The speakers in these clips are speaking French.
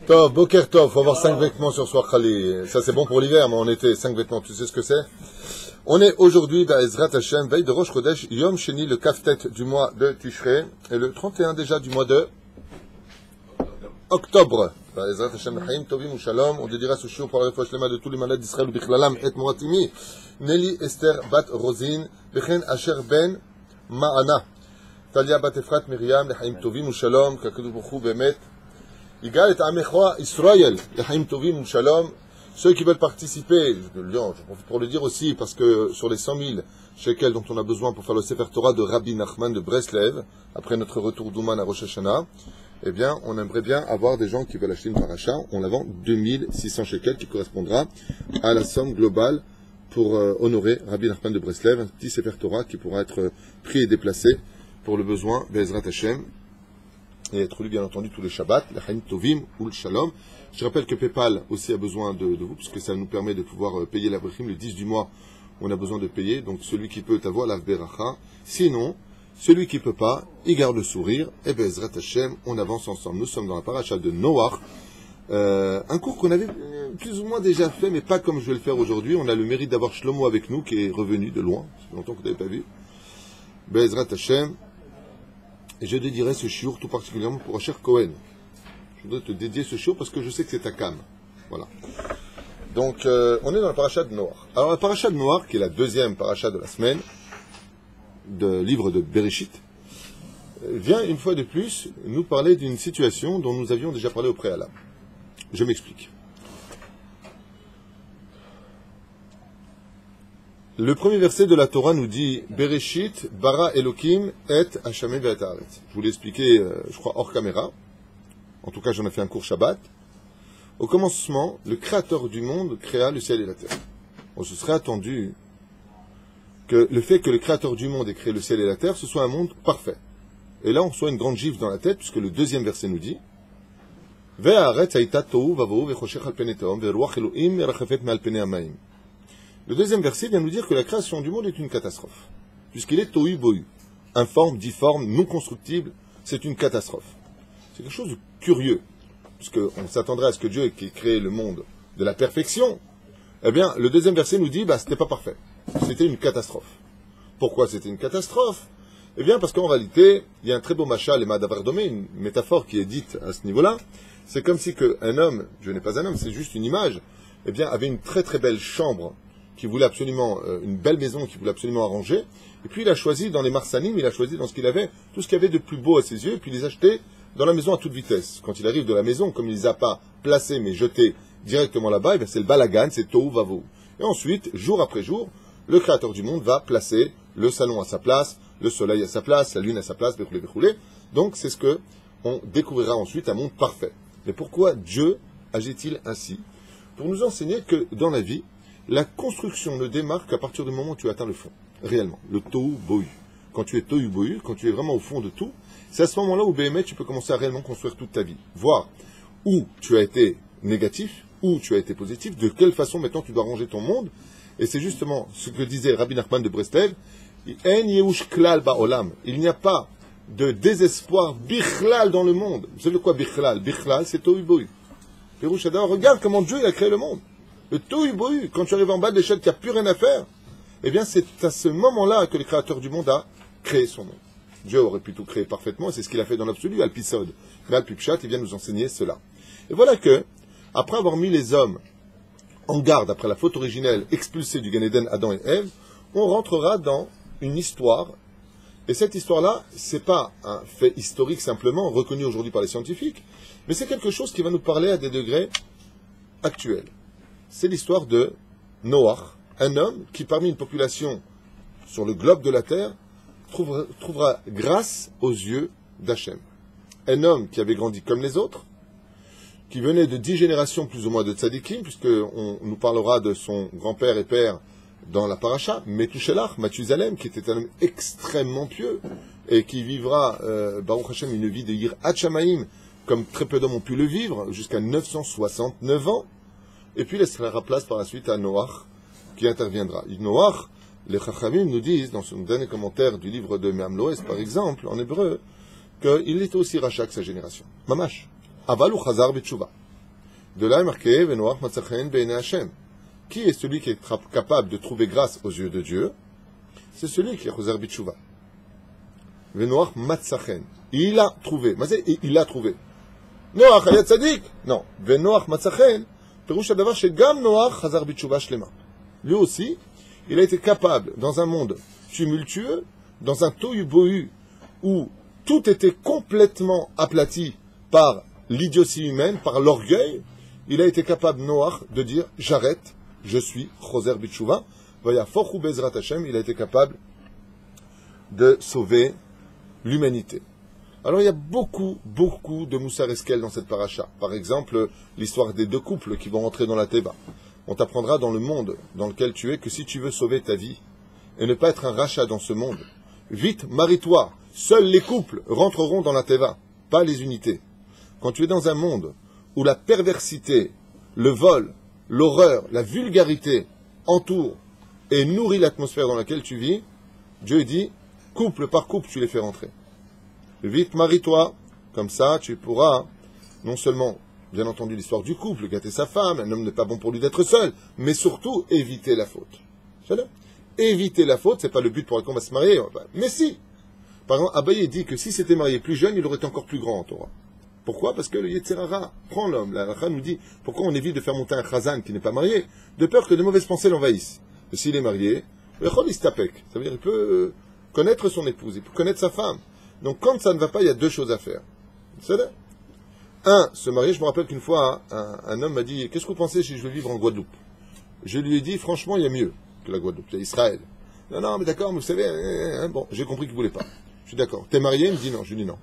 Tov, Boker Tov, faut avoir 5 vêtements sur soi, Khali. Ça c'est bon pour l'hiver, mais en été, 5 vêtements, tu sais ce que c'est? On est aujourd'hui, Ezrat Hashem, veille de Rosh Chodesh, Yom Sheni, le Kaftet du mois de Tishrei, et le 31 déjà du mois de octobre. Ezrat Hashem, Chaim Tovim ou Shalom, on dédiera ce shiur pour la réfouach lema de tous les malades d'Israël, Bichlalam et Moratimi, Nelly Esther Bat Rosine, Bechen Asher Ben Ma'ana, Talia Bat Efrat Miriam, Chaim Tovim ou Shalom, Kakedu Bouchou Bemet, Igal et Amechoa Israël, Chaim Tovim ou Shalom. Ceux qui veulent participer, je profite pour le dire aussi, parce que sur les 100 000 shekels dont on a besoin pour faire le Sefer Torah de Rabbi Nachman de Breslev, après notre retour d'Ouman à Rosh Hashanah, eh bien, on aimerait bien avoir des gens qui veulent acheter une paracha. On la vend 2600 shekels, qui correspondra à la somme globale pour honorer Rabbi Nachman de Breslev, un petit Sefer Torah qui pourra être pris et déplacé pour le besoin d'Ezrat Hashem, et être lu bien entendu tous les Shabbats, le Chaim Tovim ou le Shalom. Je rappelle que PayPal aussi a besoin de vous, puisque ça nous permet de pouvoir payer la l'Avrechim le 10 du mois, on a besoin de payer. Donc celui qui peut avoir la Beracha. Sinon, celui qui peut pas, il garde le sourire. Et Bezrat Hashem, on avance ensemble. Nous sommes dans la paracha de Noach. Un cours qu'on avait plus ou moins déjà fait, mais pas comme je vais le faire aujourd'hui. On a le mérite d'avoir Shlomo avec nous, qui est revenu de loin. Ça fait longtemps que vous n'avez pas vu. Bezrat Hashem. Et je dédierai ce shiur tout particulièrement pour Asher Cohen. Je voudrais te dédier ce shiur parce que je sais que c'est ta cam. Voilà. Donc, on est dans la paracha de Noach. Alors, la paracha de Noach, qui est la deuxième paracha de la semaine, de livre de Bereshit, vient une fois de plus nous parler d'une situation dont nous avions déjà parlé au préalable. Je m'explique. Le premier verset de la Torah nous dit Bereshit, bara Elokim, et Hashamim ve'et haaretz. Je vous l'ai expliqué, je crois, hors caméra. En tout cas, j'en ai fait un cours Shabbat. Au commencement, le Créateur du monde créa le ciel et la terre. On se serait attendu que le fait que le Créateur du monde ait créé le ciel et la terre, ce soit un monde parfait. Et là, on reçoit une grande gifle dans la tête, puisque le deuxième verset nous dit Ve'haaretz hayta tohu vavohu ve'choshech al pnei tehom ve'ruach Elohim merachefet me'al pnei hamayim. Le deuxième verset vient nous dire que la création du monde est une catastrophe, puisqu'il est tohu bohu, informe, difforme, non constructible, c'est une catastrophe. C'est quelque chose de curieux, puisqu'on s'attendrait à ce que Dieu qui ait créé le monde de la perfection, eh bien, le deuxième verset nous dit, c'était pas parfait, c'était une catastrophe. Pourquoi c'était une catastrophe? Eh bien, parce qu'en réalité, il y a un très beau machal, et Madavardomé, une métaphore qui est dite à ce niveau-là, c'est comme si un homme, Dieu n'est pas un homme, c'est juste une image, eh bien, avait une très très belle chambre, qui voulait absolument, une belle maison qu'il voulait absolument arranger, et puis il a choisi dans les marsanim, il a choisi dans ce qu'il avait, tout ce qu'il y avait de plus beau à ses yeux, et puis il les achetait dans la maison à toute vitesse. Quand il arrive de la maison, comme il les a pas placés, mais jetés directement là-bas, c'est le balagan, c'est tohu vavohu. Et ensuite, jour après jour, le Créateur du monde va placer le salon à sa place, le soleil à sa place, la lune à sa place, béchoulé, béchoulé. Donc c'est ce que on découvrira ensuite, un monde parfait. Mais pourquoi Dieu agit-il ainsi? Pour nous enseigner que dans la vie, la construction ne démarre qu'à partir du moment où tu atteins le fond, réellement, le tohu bohu. Quand tu es tohu bohu, quand tu es vraiment au fond de tout, c'est à ce moment-là où BMH, tu peux commencer à réellement construire toute ta vie. Voir où tu as été négatif, où tu as été positif, de quelle façon maintenant tu dois ranger ton monde. Et c'est justement ce que disait Rabbi Nachman de Breslev, En yehush klal ba'olam. Il n'y a pas de désespoir bichlal dans le monde. Vous savez quoi bichlal? Bichlal, c'est tohu bohu. Pérouche Adar, regarde comment Dieu il a créé le monde. Le tohu bohu, quand tu arrives en bas de l'échelle, qu'il n'y a plus rien à faire, eh bien c'est à ce moment-là que le Créateur du monde a créé son monde. Dieu aurait pu tout créer parfaitement, et c'est ce qu'il a fait dans l'absolu, Alpisod. Mais Alpipchat, il vient nous enseigner cela. Et voilà que, après avoir mis les hommes en garde, après la faute originelle, expulsés du Gan Eden, Adam et Ève, on rentrera dans une histoire, et cette histoire-là, c'est pas un fait historique simplement, reconnu aujourd'hui par les scientifiques, mais c'est quelque chose qui va nous parler à des degrés actuels. C'est l'histoire de Noach, un homme qui, parmi une population sur le globe de la Terre, trouvera grâce aux yeux d'Hachem. Un homme qui avait grandi comme les autres, qui venait de 10 générations plus ou moins de tzadikim, puisqu'on nous parlera de son grand-père et père dans la paracha, Methuselah, Mathusalem, qui était un homme extrêmement pieux, et qui vivra, Baruch Hashem, une vie de Yirat Shamayim, comme très peu d'hommes ont pu le vivre, jusqu'à 969 ans, et puis laissera place par la suite à Noach, qui interviendra. Noach, les Chachamim nous disent, dans son dernier commentaire du livre de Me'am Loès, par exemple, en hébreu, qu'il était aussi rachat que sa génération. Mamash. Aval ou chazar b'tshuva. De là est marqué Venoach matzachen be'enei Hashem. Qui est celui qui est capable de trouver grâce aux yeux de Dieu? C'est celui qui est chazar b'tshuva. Venoach matzachen. Il a trouvé. Il a trouvé. Noach היה צדיק. Non. ונוח מצא חן, פירוש הדבר שגם נוח חזר בתשובה שלמה. Lui aussi, il a été capable, dans un monde tumultueux, dans un tohu-bohu, où tout était complètement aplati par l'idiotie humaine, par l'orgueil, il a été capable, Noach, de dire « J'arrête, je suis choser b'tshuva ». Voyez, Fochou Bezrat Hashem, il a été capable de sauver l'humanité. Alors il y a beaucoup de Moussar Eskel dans cette paracha. Par exemple, l'histoire des deux couples qui vont entrer dans la Teva. On t'apprendra dans le monde dans lequel tu es que si tu veux sauver ta vie et ne pas être un rachat dans ce monde, vite, marie-toi. Seuls les couples rentreront dans la Teva, pas les unités. Quand tu es dans un monde où la perversité, le vol, l'horreur, la vulgarité entourent et nourrit l'atmosphère dans laquelle tu vis, Dieu dit, couple par couple, tu les fais rentrer. Vite, marie-toi, comme ça tu pourras, non seulement, bien entendu, l'histoire du couple, gâter sa femme, un homme n'est pas bon pour lui d'être seul, mais surtout, éviter la faute. Éviter la faute, c'est pas le but pour lequel on va se marier, mais si. Par exemple, Abaye dit que si s'était marié plus jeune, il aurait été encore plus grand en Torah. Pourquoi? Parce que le Yetzirara prend l'homme. La Halakha nous dit, pourquoi on évite de faire monter un chazan qui n'est pas marié? De peur que de mauvaises pensées l'envahissent. Et s'il est marié, ça veut dire qu'il peut connaître son épouse, il peut connaître sa femme. Donc quand ça ne va pas, il y a deux choses à faire. C'est là. Un, se marier. Je me rappelle qu'une fois, un homme m'a dit, qu'est-ce que vous pensez si je veux vivre en Guadeloupe? Je lui ai dit, franchement, il y a mieux que la Guadeloupe, il y a Israël. Non, mais d'accord, mais vous savez, bon, j'ai compris qu'il ne voulait pas. Je suis d'accord. T'es marié? Il me dit non. Je lui dis non.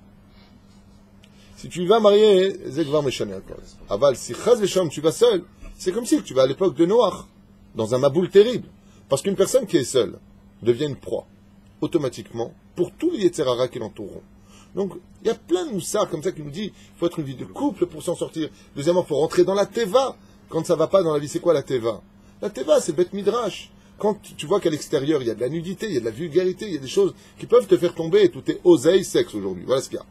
Si tu vas marier, Zegvar Meshane encore. Aval, si Chaz Vesham, tu vas seul, c'est comme si tu vas à l'époque de Noach, dans un maboule terrible. Parce qu'une personne qui est seule devient une proie, automatiquement, pour tous les Yetzirara qui l'entoureront. Donc, il y a plein de moussards comme ça qui nous dit, il faut être une vie de couple pour s'en sortir. Deuxièmement, il faut rentrer dans la Teva. Quand ça ne va pas dans la vie, c'est quoi la Teva? La Teva, c'est Beth Midrash. Quand tu vois qu'à l'extérieur, il y a de la nudité, il y a de la vulgarité, il y a des choses qui peuvent te faire tomber, et tout est oseille, sexe aujourd'hui. Voilà ce qu'il y a.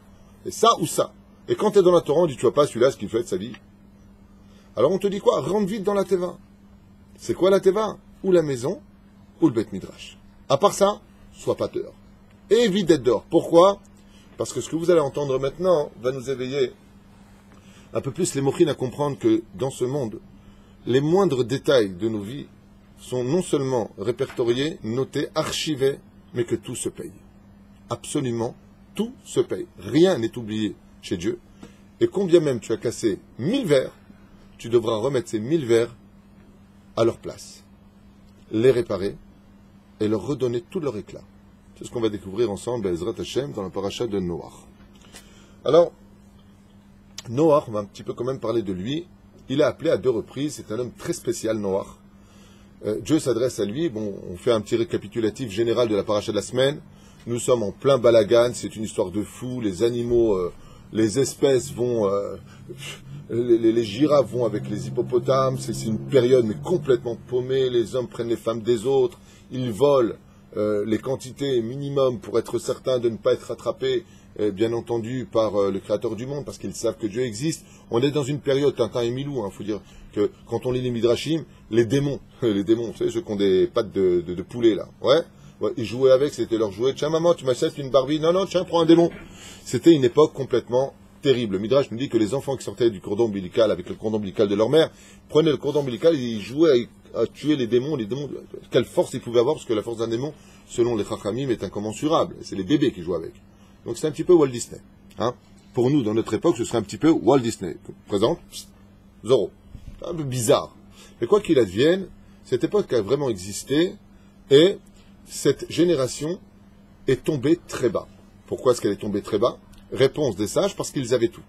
Et ça ou ça. Et quand tu es dans la Torah, on dit, tu vois pas celui-là, ce qu'il fait de sa vie. Alors on te dit quoi? Rentre vite dans la Teva. C'est quoi la Teva? Ou la maison, ou le Beth Midrash. À part ça, sois pas dehors. Et évite d'être dehors. Pourquoi? Parce que ce que vous allez entendre maintenant va nous éveiller un peu plus les mochines à comprendre que dans ce monde, les moindres détails de nos vies sont non seulement répertoriés, notés, archivés, mais que tout se paye. Absolument, tout se paye. Rien n'est oublié chez Dieu. Et combien même tu as cassé 1000 verres, tu devras remettre ces 1000 verres à leur place, les réparer et leur redonner tout leur éclat. C'est ce qu'on va découvrir ensemble, Ezrat Hashem, dans la paracha de Noach. Alors, Noach, on va un petit peu quand même parler de lui. Il a appelé à 2 reprises, c'est un homme très spécial, Noach. Dieu s'adresse à lui. Bon, on fait un petit récapitulatif général de la paracha de la semaine. Nous sommes en plein balagan, c'est une histoire de fou. Les animaux, les espèces vont, les girafes vont avec les hippopotames. C'est une période mais complètement paumée. Les hommes prennent les femmes des autres. Ils volent les quantités minimum pour être certains de ne pas être attrapés, bien entendu, par le Créateur du monde, parce qu'ils savent que Dieu existe. On est dans une période, Tintin et Milou, faut dire que quand on lit les Midrashim, les démons, vous savez, ceux qui ont des pattes de poulet, là, ouais, ils jouaient avec, c'était leur jouet. Tiens, maman, tu m'achètes une Barbie? Non, tiens, prends un démon. C'était une époque complètement terrible. Le Midrash nous dit que les enfants qui sortaient du cordon ombilical avec le cordon ombilical de leur mère prenaient le cordon ombilical et ils jouaient à tuer les démons. Quelle force ils pouvaient avoir, parce que la force d'un démon, selon les Chachamim, est incommensurable. C'est les bébés qui jouent avec. Donc c'est un petit peu Walt Disney. Pour nous, dans notre époque, ce serait un petit peu Walt Disney. Présente, Zorro. Un peu bizarre. Mais quoi qu'il advienne, cette époque a vraiment existé et cette génération est tombée très bas. Pourquoi est-ce qu'elle est tombée très bas? Réponse des sages, parce qu'ils avaient tout.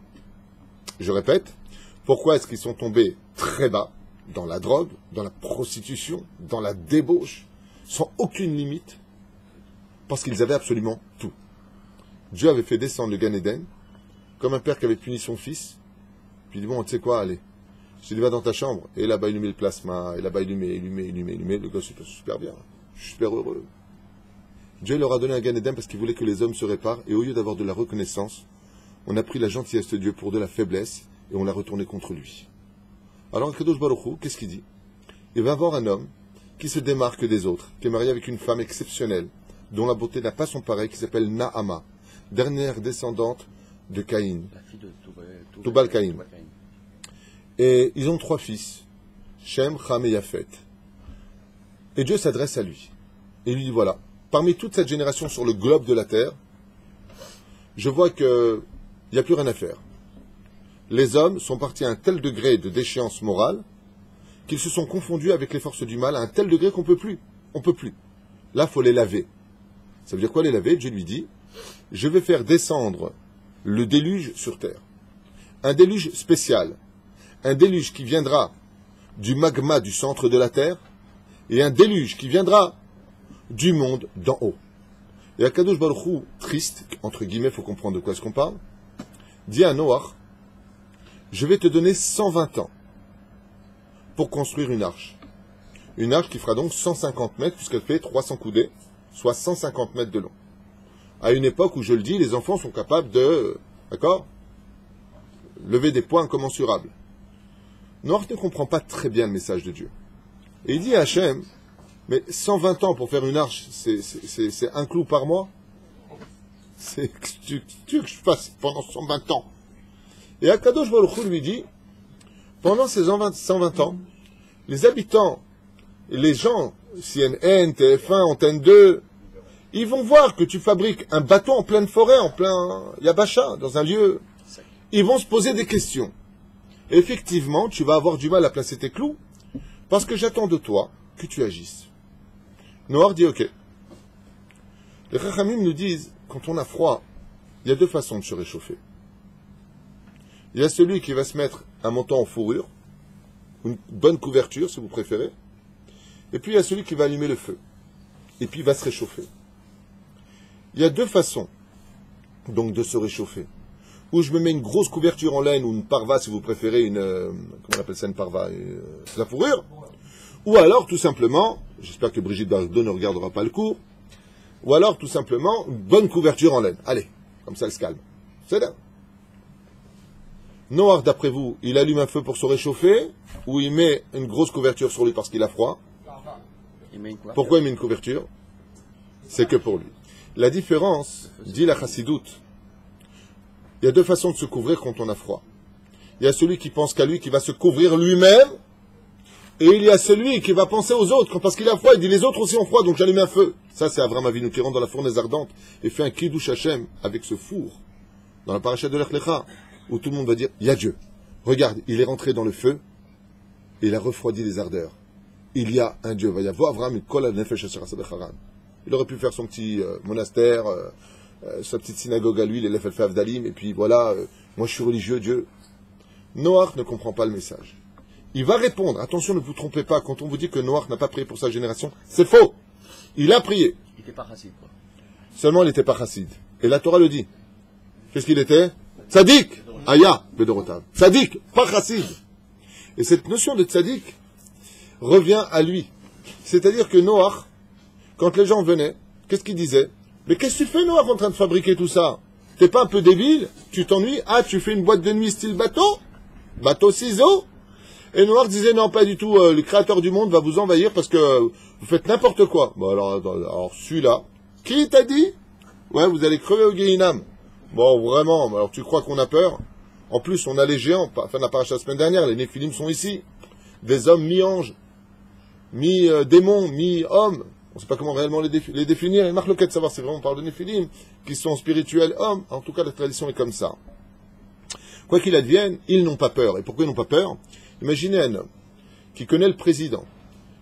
Je répète, pourquoi est-ce qu'ils sont tombés très bas? Dans la drogue, dans la prostitution, dans la débauche, sans aucune limite, parce qu'ils avaient absolument tout. Dieu avait fait descendre le Gan Eden, comme un père qui avait puni son fils, puis il dit, bon, tu sais quoi, allez, tu vas dans ta chambre, et là-bas il lui met le plasma, et là-bas il lui met, le gosse se passe super bien, je suis super heureux. Dieu leur a donné un Gan Eden parce qu'il voulait que les hommes se réparent, et au lieu d'avoir de la reconnaissance, on a pris la gentillesse de Dieu pour de la faiblesse, et on l'a retourné contre lui. Alors, Kadosh Baruch Hu, qu'est-ce qu'il dit? Il va avoir un homme qui se démarque des autres, qui est marié avec une femme exceptionnelle, dont la beauté n'a pas son pareil, qui s'appelle Naama, dernière descendante de Caïn. La fille de Tubal Caïn. Et ils ont 3 fils, Shem, Ham et Yafet. Et Dieu s'adresse à lui. Et il lui dit, voilà, parmi toute cette génération sur le globe de la terre, je vois qu'il n'y a plus rien à faire. Les hommes sont partis à un tel degré de déchéance morale qu'ils se sont confondus avec les forces du mal à un tel degré qu'on ne peut plus. On ne peut plus. Là, il faut les laver. Ça veut dire quoi les laver? Dieu lui dit, je vais faire descendre le déluge sur terre. Un déluge spécial. Un déluge qui viendra du magma du centre de la terre et un déluge qui viendra du monde d'en haut. Et Akadosh Baruch Hu, triste, entre guillemets, il faut comprendre de quoi est-ce qu'on parle, dit à Noach, je vais te donner 120 ans pour construire une arche. Une arche qui fera donc 150 mètres, puisqu'elle fait 300 coudées, soit 150 mètres de long. À une époque où, je le dis, les enfants sont capables de, d'accord, lever des poids incommensurables. Noach ne comprend pas très bien le message de Dieu. Et il dit à Hachem, mais 120 ans pour faire une arche, c'est un clou par mois? Tu veux que je fasse pendant 120 ans? Et Akadosh Baruch Hu lui dit, pendant ces 120 ans, les habitants, les gens, CNN, TF1, Antenne 2, ils vont voir que tu fabriques un bateau en pleine forêt, en plein Yabasha, dans un lieu. Ils vont se poser des questions. Et effectivement, tu vas avoir du mal à placer tes clous, parce que j'attends de toi que tu agisses. Noach dit ok. Les Chachamim nous disent, quand on a froid, il y a 2 façons de se réchauffer. Il y a celui qui va se mettre un manteau en fourrure, une bonne couverture si vous préférez, et puis il y a celui qui va allumer le feu, et puis il va se réchauffer. Il y a 2 façons donc de se réchauffer. Ou je me mets une grosse couverture en laine, ou une parva si vous préférez, comment on appelle ça une parva, c'est la fourrure. Ou alors tout simplement, j'espère que Brigitte Bardot ne regardera pas le cours, ou alors tout simplement une bonne couverture en laine. Allez, comme ça elle se calme. C'est là. Noach, d'après vous, il allume un feu pour se réchauffer, ou il met une grosse couverture sur lui parce qu'il a froid? Pourquoi il met une couverture? C'est que pour lui. La différence, dit la chassidoute, il y a 2 façons de se couvrir quand on a froid. Il y a celui qui pense qu'à lui, qui va se couvrir lui-même, et il y a celui qui va penser aux autres. Parce qu'il a froid, il dit les autres aussi ont froid, donc j'allume un feu. Ça, c'est Avram Avinu qui rentre dans la fournaise ardente et fait un kiddush Hashem avec ce four, dans la paracha de l'Ech Lecha, où tout le monde va dire, il y a Dieu. Regarde, il est rentré dans le feu, et il a refroidi les ardeurs. Il y a un Dieu. Il aurait pu faire son petit monastère, sa petite synagogue à lui, les Lefel Avdalim, et puis voilà, moi je suis religieux, Dieu. Noach ne comprend pas le message. Il va répondre, attention, ne vous trompez pas, quand on vous dit que Noach n'a pas prié pour sa génération, c'est faux. Il a prié. Il n'était pas chassid, quoi. Seulement, il n'était pas chassid. Et la Torah le dit. Qu'est-ce qu'il était? Tzadik. Aya, Bedorotav. Tzadik, pas chassid. Et cette notion de tzadik revient à lui. C'est-à-dire que Noach, quand les gens venaient, qu'est-ce qu'il disait? Mais qu'est-ce que tu fais, Noach, en train de fabriquer tout ça? T'es pas un peu débile? Tu t'ennuies? Ah, tu fais une boîte de nuit style bateau? Bateau ciseaux? Et Noach disait, non, pas du tout, le créateur du monde va vous envahir parce que vous faites n'importe quoi. Bon, alors celui-là, qui t'a dit? Ouais, vous allez crever au Guéhinam. Bon, vraiment, alors tu crois qu'on a peur? En plus, on a les géants, enfin, la paracha la semaine dernière, les Néphilim sont ici. Des hommes mi-anges, mi-démons, mi-hommes. On ne sait pas comment réellement les définir. Et Marc Lequet de savoir si vraiment on parle de Néphilim, qui sont spirituels hommes. En tout cas, la tradition est comme ça. Quoi qu'il advienne, ils n'ont pas peur. Et pourquoi ils n'ont pas peur? Imaginez un homme qui connaît le président.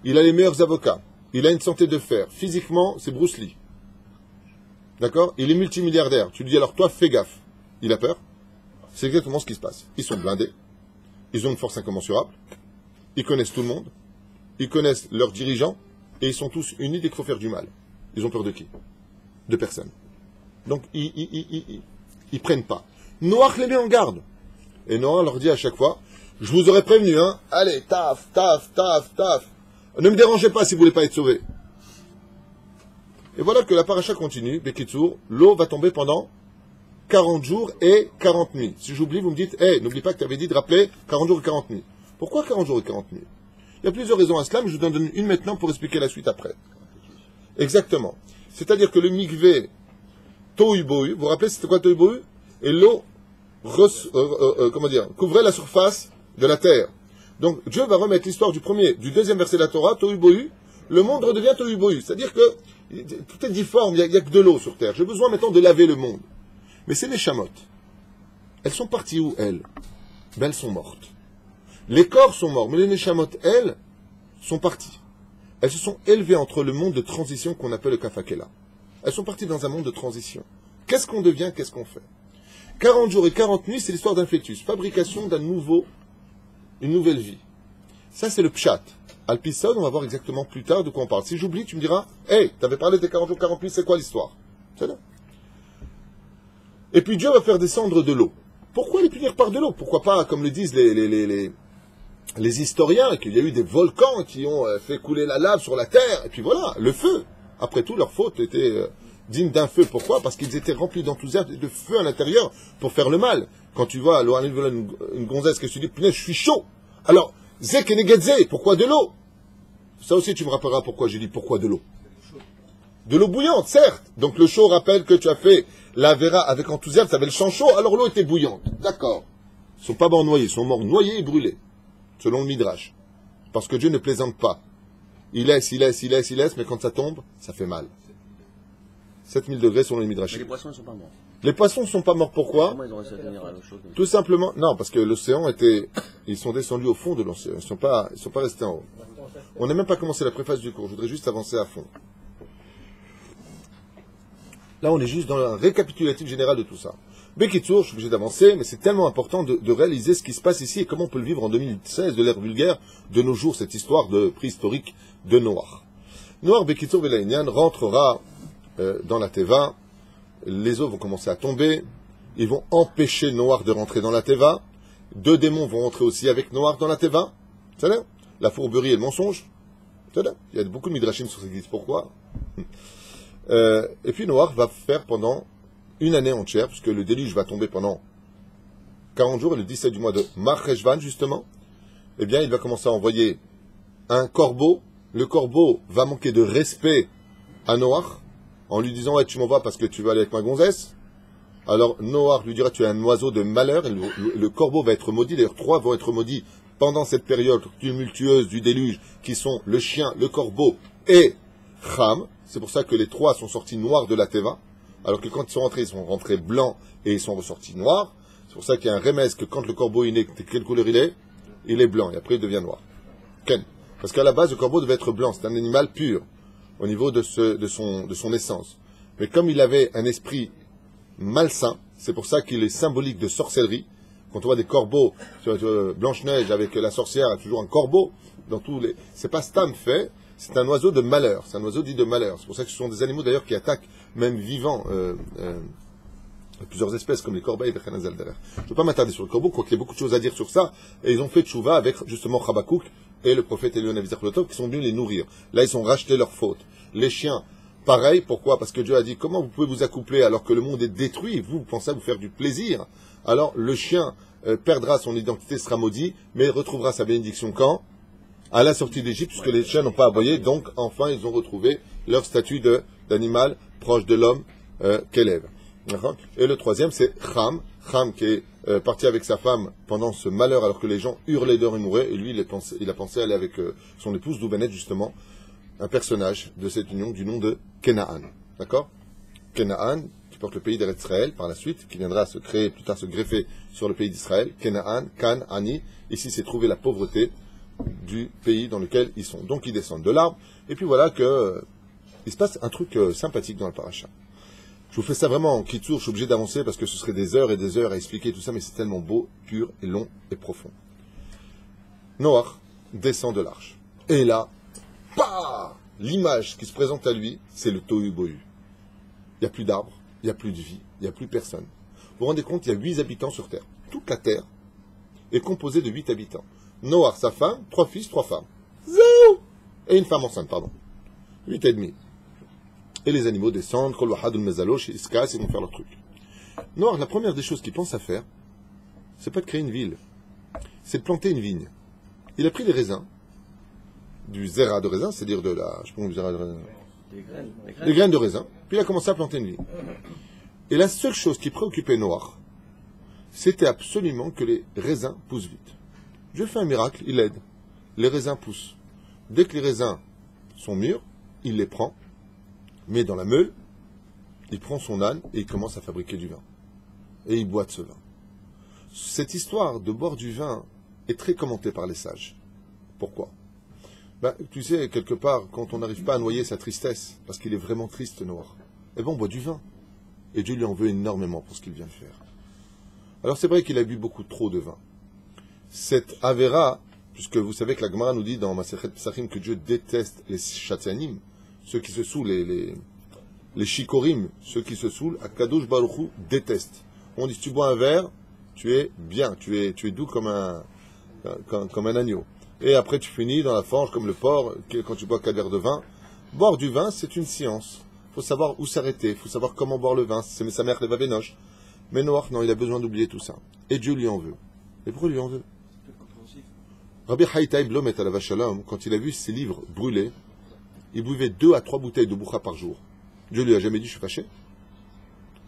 Il a les meilleurs avocats. Il a une santé de fer. Physiquement, c'est Bruce Lee. D'accord? Il est multimilliardaire. Tu lui dis alors, toi, fais gaffe. Il a peur? C'est exactement ce qui se passe. Ils sont blindés. Ils ont une force incommensurable. Ils connaissent tout le monde. Ils connaissent leurs dirigeants. Et ils sont tous unis dès qu'il faut faire du mal. Ils ont peur de qui? De personne. Donc, ils prennent pas. Noach les met en garde. Et Noach leur dit à chaque fois, je vous aurais prévenu, hein. Allez, taf, taf, taf, taf. Ne me dérangez pas si vous voulez pas être sauvés. Et voilà que la paracha continue. Bekitsour, l'eau va tomber pendant 40 jours et 40 nuits. Si j'oublie, vous me dites, n'oublie pas que tu avais dit de rappeler 40 jours et 40 nuits. Pourquoi 40 jours et 40 nuits? Il y a plusieurs raisons à cela, mais je vous en donne une maintenant pour expliquer la suite après. Exactement. C'est-à-dire que le mikvé Tohu Bohu, vous vous rappelez c'était quoi Tohu Bohu? Et l'eau couvrait la surface de la terre. Donc Dieu va remettre l'histoire du deuxième verset de la Torah, Tohu Bohu, le monde redevient Tohu Bohu. C'est-à-dire que tout est difforme, il n'y a que de l'eau sur terre. J'ai besoin maintenant de laver le monde. Mais c'est les chamottes. Elles sont parties où, elles? Ben, elles sont mortes. Les corps sont morts, mais les Neshamot, elles, sont parties. Elles se sont élevées entre le monde de transition qu'on appelle le Kafakela. Elles sont parties dans un monde de transition. Qu'est-ce qu'on devient, qu'est-ce qu'on fait? 40 jours et 40 nuits, c'est l'histoire d'un fœtus. Fabrication une nouvelle vie. Ça, c'est le pshat. Alpison, on va voir exactement plus tard de quoi on parle. Si j'oublie, tu me diras, t'avais parlé des 40 jours, 40 nuits, c'est quoi l'histoire? C'est là. Et puis Dieu va faire descendre de l'eau. Pourquoi les punir par de l'eau? Pourquoi pas, comme le disent les historiens, qu'il y a eu des volcans qui ont fait couler la lave sur la terre, et puis voilà, le feu. Après tout, leur faute était digne d'un feu. Pourquoi? Parce qu'ils étaient remplis d'enthousiasme et de feu à l'intérieur pour faire le mal. Quand tu vois une gonzesse que tu dis, punaise, je suis chaud. Alors, Zek et Negedze, pourquoi de l'eau? Ça aussi, tu me rappelleras pourquoi j'ai dit pourquoi de l'eau. De l'eau bouillante, certes. Donc le chaud rappelle que tu as fait la vera avec enthousiasme, ça avait le champ chaud, alors l'eau était bouillante. D'accord. Ils ne sont pas morts noyés, ils sont morts noyés et brûlés. Selon le Midrash. Parce que Dieu ne plaisante pas. Il laisse, mais quand ça tombe, ça fait mal. 7000 degrés selon le Midrash. Mais les poissons ne sont pas morts. Les poissons ne sont pas morts, pourquoi? Comment ils ont réussi à tenir à l'eau chaude? Tout simplement, non, parce que l'océan était... Ils sont descendus au fond de l'océan, ils ne sont pas restés en haut. On n'a même pas commencé la préface du cours, je voudrais juste avancer à fond. Là, on est juste dans un récapitulatif général de tout ça. Bekitsour, je suis obligé d'avancer, mais c'est tellement important de réaliser ce qui se passe ici et comment on peut le vivre en 2016 de l'ère vulgaire de nos jours, cette histoire de préhistorique de Noach. Noach, Bekitsour Velaïnian rentrera dans la Teva, les eaux vont commencer à tomber, ils vont empêcher Noach de rentrer dans la Teva, 2 démons vont rentrer aussi avec Noach dans la Teva, c'est là, la fourberie et le mensonge, c'est là, il y a beaucoup de midrashim sur cette église, pourquoi? Et puis Noach va faire pendant une année entière, puisque le déluge va tomber pendant 40 jours, et le 17 du mois de Marcheshvan, justement, eh bien, il va commencer à envoyer un corbeau. Le corbeau va manquer de respect à Noach, en lui disant, ouais, tu m'envoies parce que tu veux aller avec ma gonzesse. Alors, Noach lui dira, tu es un oiseau de malheur, et le corbeau va être maudit. D'ailleurs, 3 vont être maudits pendant cette période tumultueuse du déluge, qui sont le chien, le corbeau et Cham. C'est pour ça que les 3 sont sortis noirs de la Teva. Alors que quand ils sont rentrés blancs et ils sont ressortis noirs. C'est pour ça qu'il y a un remède que quand le corbeau est né, quelle couleur il est? Il est blanc et après il devient noir. Ken. Parce qu'à la base, le corbeau devait être blanc. C'est un animal pur au niveau de son essence. Mais comme il avait un esprit malsain, c'est pour ça qu'il est symbolique de sorcellerie. Quand on voit des corbeaux, Blanche-Neige avec la sorcière, il y a toujours un corbeau. C'est pas Stam fait. C'est un oiseau de malheur, c'est un oiseau dit de malheur. C'est pour ça que ce sont des animaux d'ailleurs qui attaquent, même vivants, plusieurs espèces comme les corbeilles et les khanazal derrière. Je ne vais pas m'attarder sur le corbeau, quoiqu'il y ait beaucoup de choses à dire sur ça. Et ils ont fait tchouva avec justement Chabakouk et le prophète Elion Avizar qui sont venus les nourrir. Là, ils ont racheté leur faute. Les chiens, pareil, pourquoi? Parce que Dieu a dit, comment vous pouvez vous accoupler alors que le monde est détruit? Vous pensez à vous faire du plaisir. Alors le chien perdra son identité, sera maudit, mais retrouvera sa bénédiction quand? À la sortie d'Égypte, puisque les chiens n'ont pas aboyé, donc enfin ils ont retrouvé leur statut d'animal proche de l'homme qu'élève. Et le troisième, c'est Cham qui est parti avec sa femme pendant ce malheur alors que les gens hurlaient d'heure et mouraient, et lui il a pensé aller avec son épouse, d'où va naître justement un personnage de cette union du nom de Kenaan. D'accord? Kenaan, qui porte le pays d'Israël par la suite, qui viendra se créer, plus tard se greffer sur le pays d'Israël. Kenaan, Kan, Ani, ici c'est trouver la pauvreté du pays dans lequel ils sont. Donc ils descendent de l'arbre, et puis voilà que il se passe un truc sympathique dans le paracha. Je vous fais ça vraiment en kitsour, je suis obligé d'avancer parce que ce serait des heures et des heures à expliquer tout ça, mais c'est tellement beau, pur et long et profond. Noach descend de l'arche. Et là, l'image qui se présente à lui, c'est le tohu bohu. Il n'y a plus d'arbres, il n'y a plus de vie, il n'y a plus personne. Vous vous rendez compte, il y a 8 habitants sur Terre. Toute la Terre est composée de 8 habitants. Noach, sa femme, 3 fils, 3 femmes. Zéro! Et une femme enceinte, pardon. 8 et demi. Et les animaux descendent, Kol Wahad ul Mezalosh, ils se cassent, ils vont faire leur truc. Noir, la première des choses qu'il pense à faire, c'est pas de créer une ville, c'est de planter une vigne. Il a pris des raisins, du zera de raisin, c'est-à-dire de la, je sais pas comment du zera de raisin, Des graines. des graines de raisin, puis il a commencé à planter une vigne. Et la seule chose qui préoccupait Noir, c'était absolument que les raisins poussent vite. Dieu fait un miracle, il aide. Les raisins poussent. Dès que les raisins sont mûrs, il les prend, met dans la meule, il prend son âne et il commence à fabriquer du vin. Et il boit de ce vin. Cette histoire de boire du vin est très commentée par les sages. Pourquoi? Tu sais, quelque part, quand on n'arrive pas à noyer sa tristesse, parce qu'il est vraiment triste, Noir, eh bien on boit du vin. Et Dieu lui en veut énormément pour ce qu'il vient de faire. Alors c'est vrai qu'il a bu beaucoup trop de vin. Cette Avera, puisque vous savez que la Gemara nous dit dans Masechet Pesachim que Dieu déteste les Shatzanim, ceux qui se saoulent, les Shikorim, ceux qui se saoulent, Akadosh Baruch Hu déteste. On dit si tu bois un verre, tu es bien, tu es doux comme un agneau. Et après tu finis dans la fange comme le porc quand tu bois 4 verres de vin. Boire du vin, c'est une science. Il faut savoir où s'arrêter, il faut savoir comment boire le vin. C'est sa mère les vavenoches. Mais Noach, non, il a besoin d'oublier tout ça. Et Dieu lui en veut. Et pourquoi il lui en veut? Rabbi Haïtaï Blomet à la Vachalom, quand il a vu ses livres brûlés, il buvait 2 à 3 bouteilles de boucha par jour. Dieu lui a jamais dit je suis fâché.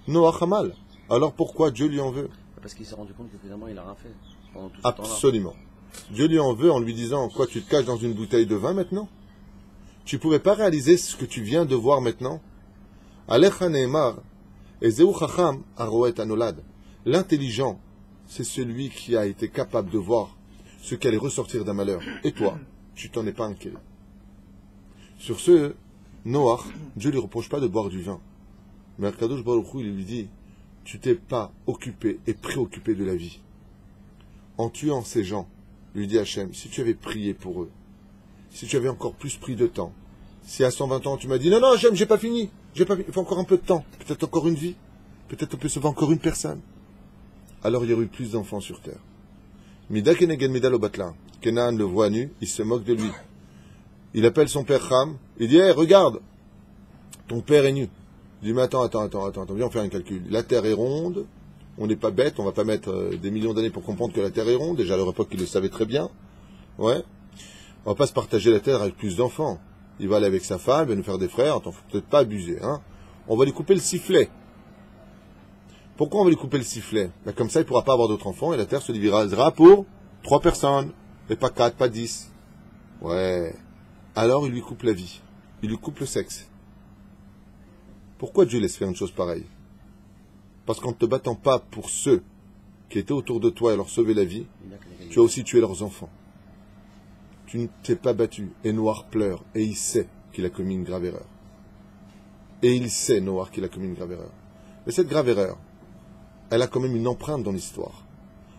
Noach a mal. Alors pourquoi Dieu lui en veut? Parce qu'il s'est rendu compte que finalement il a rien fait pendant tout ce temps-là. Absolument. Dieu lui en veut en lui disant quoi, tu te caches dans une bouteille de vin maintenant? Tu ne pouvais pas réaliser ce que tu viens de voir maintenant? Alecha Neemar, Ezeu Chacham Aroet Anolad. L'intelligent, c'est celui qui a été capable de voir ce qui allait ressortir d'un malheur. Et toi, tu t'en es pas inquiet. Sur ce, Noach, Dieu ne lui reproche pas de boire du vin. Mais Akadosh Baruch Hu, il lui dit, tu t'es pas occupé et préoccupé de la vie. En tuant ces gens, lui dit Hachem, si tu avais prié pour eux, si tu avais encore plus pris de temps, si à 120 ans tu m'as dit, non, Hachem, j'ai pas fini, il faut encore un peu de temps, peut-être encore une vie, peut-être on peut sauver encore une personne. Alors il y aurait eu plus d'enfants sur terre. Mida Keneged Mida lo Batla, Kenan le voit nu, il se moque de lui. Il appelle son père Ham, il dit, hey, regarde, ton père est nu. Il dit, mais attends, viens on fait un calcul. La terre est ronde, on n'est pas bête, on va pas mettre des millions d'années pour comprendre que la terre est ronde, déjà à leur époque ils le savaient très bien. Ouais. On va pas se partager la terre avec plus d'enfants. Il va aller avec sa femme, il va nous faire des frères, attends, faut peut-être pas abuser, hein. On va lui couper le sifflet. Pourquoi on va lui couper le sifflet? Comme ça, il ne pourra pas avoir d'autres enfants et la terre se divisera pour 3 personnes, et pas 4, pas 10. Ouais. Alors il lui coupe la vie. Il lui coupe le sexe. Pourquoi Dieu laisse faire une chose pareille? Parce qu'en ne te battant pas pour ceux qui étaient autour de toi et leur sauver la vie, tu as aussi tué leurs enfants. Tu ne t'es pas battu. Et Noach pleure. Et il sait qu'il a commis une grave erreur. Et il sait, Noach, qu'il a commis une grave erreur. Mais cette grave erreur, elle a quand même une empreinte dans l'histoire.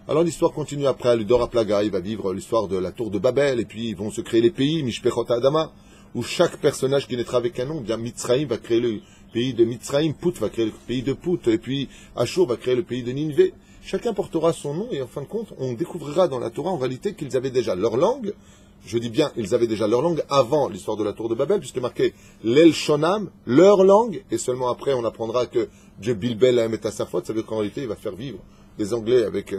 Alors l'histoire continue après, le Dora Plaga, il va vivre l'histoire de la tour de Babel, et puis ils vont se créer les pays, Mishpechot Adama, où chaque personnage qui naîtra avec un nom, bien Mitzraïm va créer le pays de Mitzraïm, Pout va créer le pays de Pout, et puis Ashur va créer le pays de Ninvé. Chacun portera son nom, et en fin de compte, on découvrira dans la Torah en réalité qu'ils avaient déjà leur langue. Je dis bien, ils avaient déjà leur langue avant l'histoire de la tour de Babel, puisque marqué l'El Shonam, leur langue, et seulement après on apprendra que Dieu Bilbel a à sa faute, ça veut dire qu'en réalité il va faire vivre des Anglais avec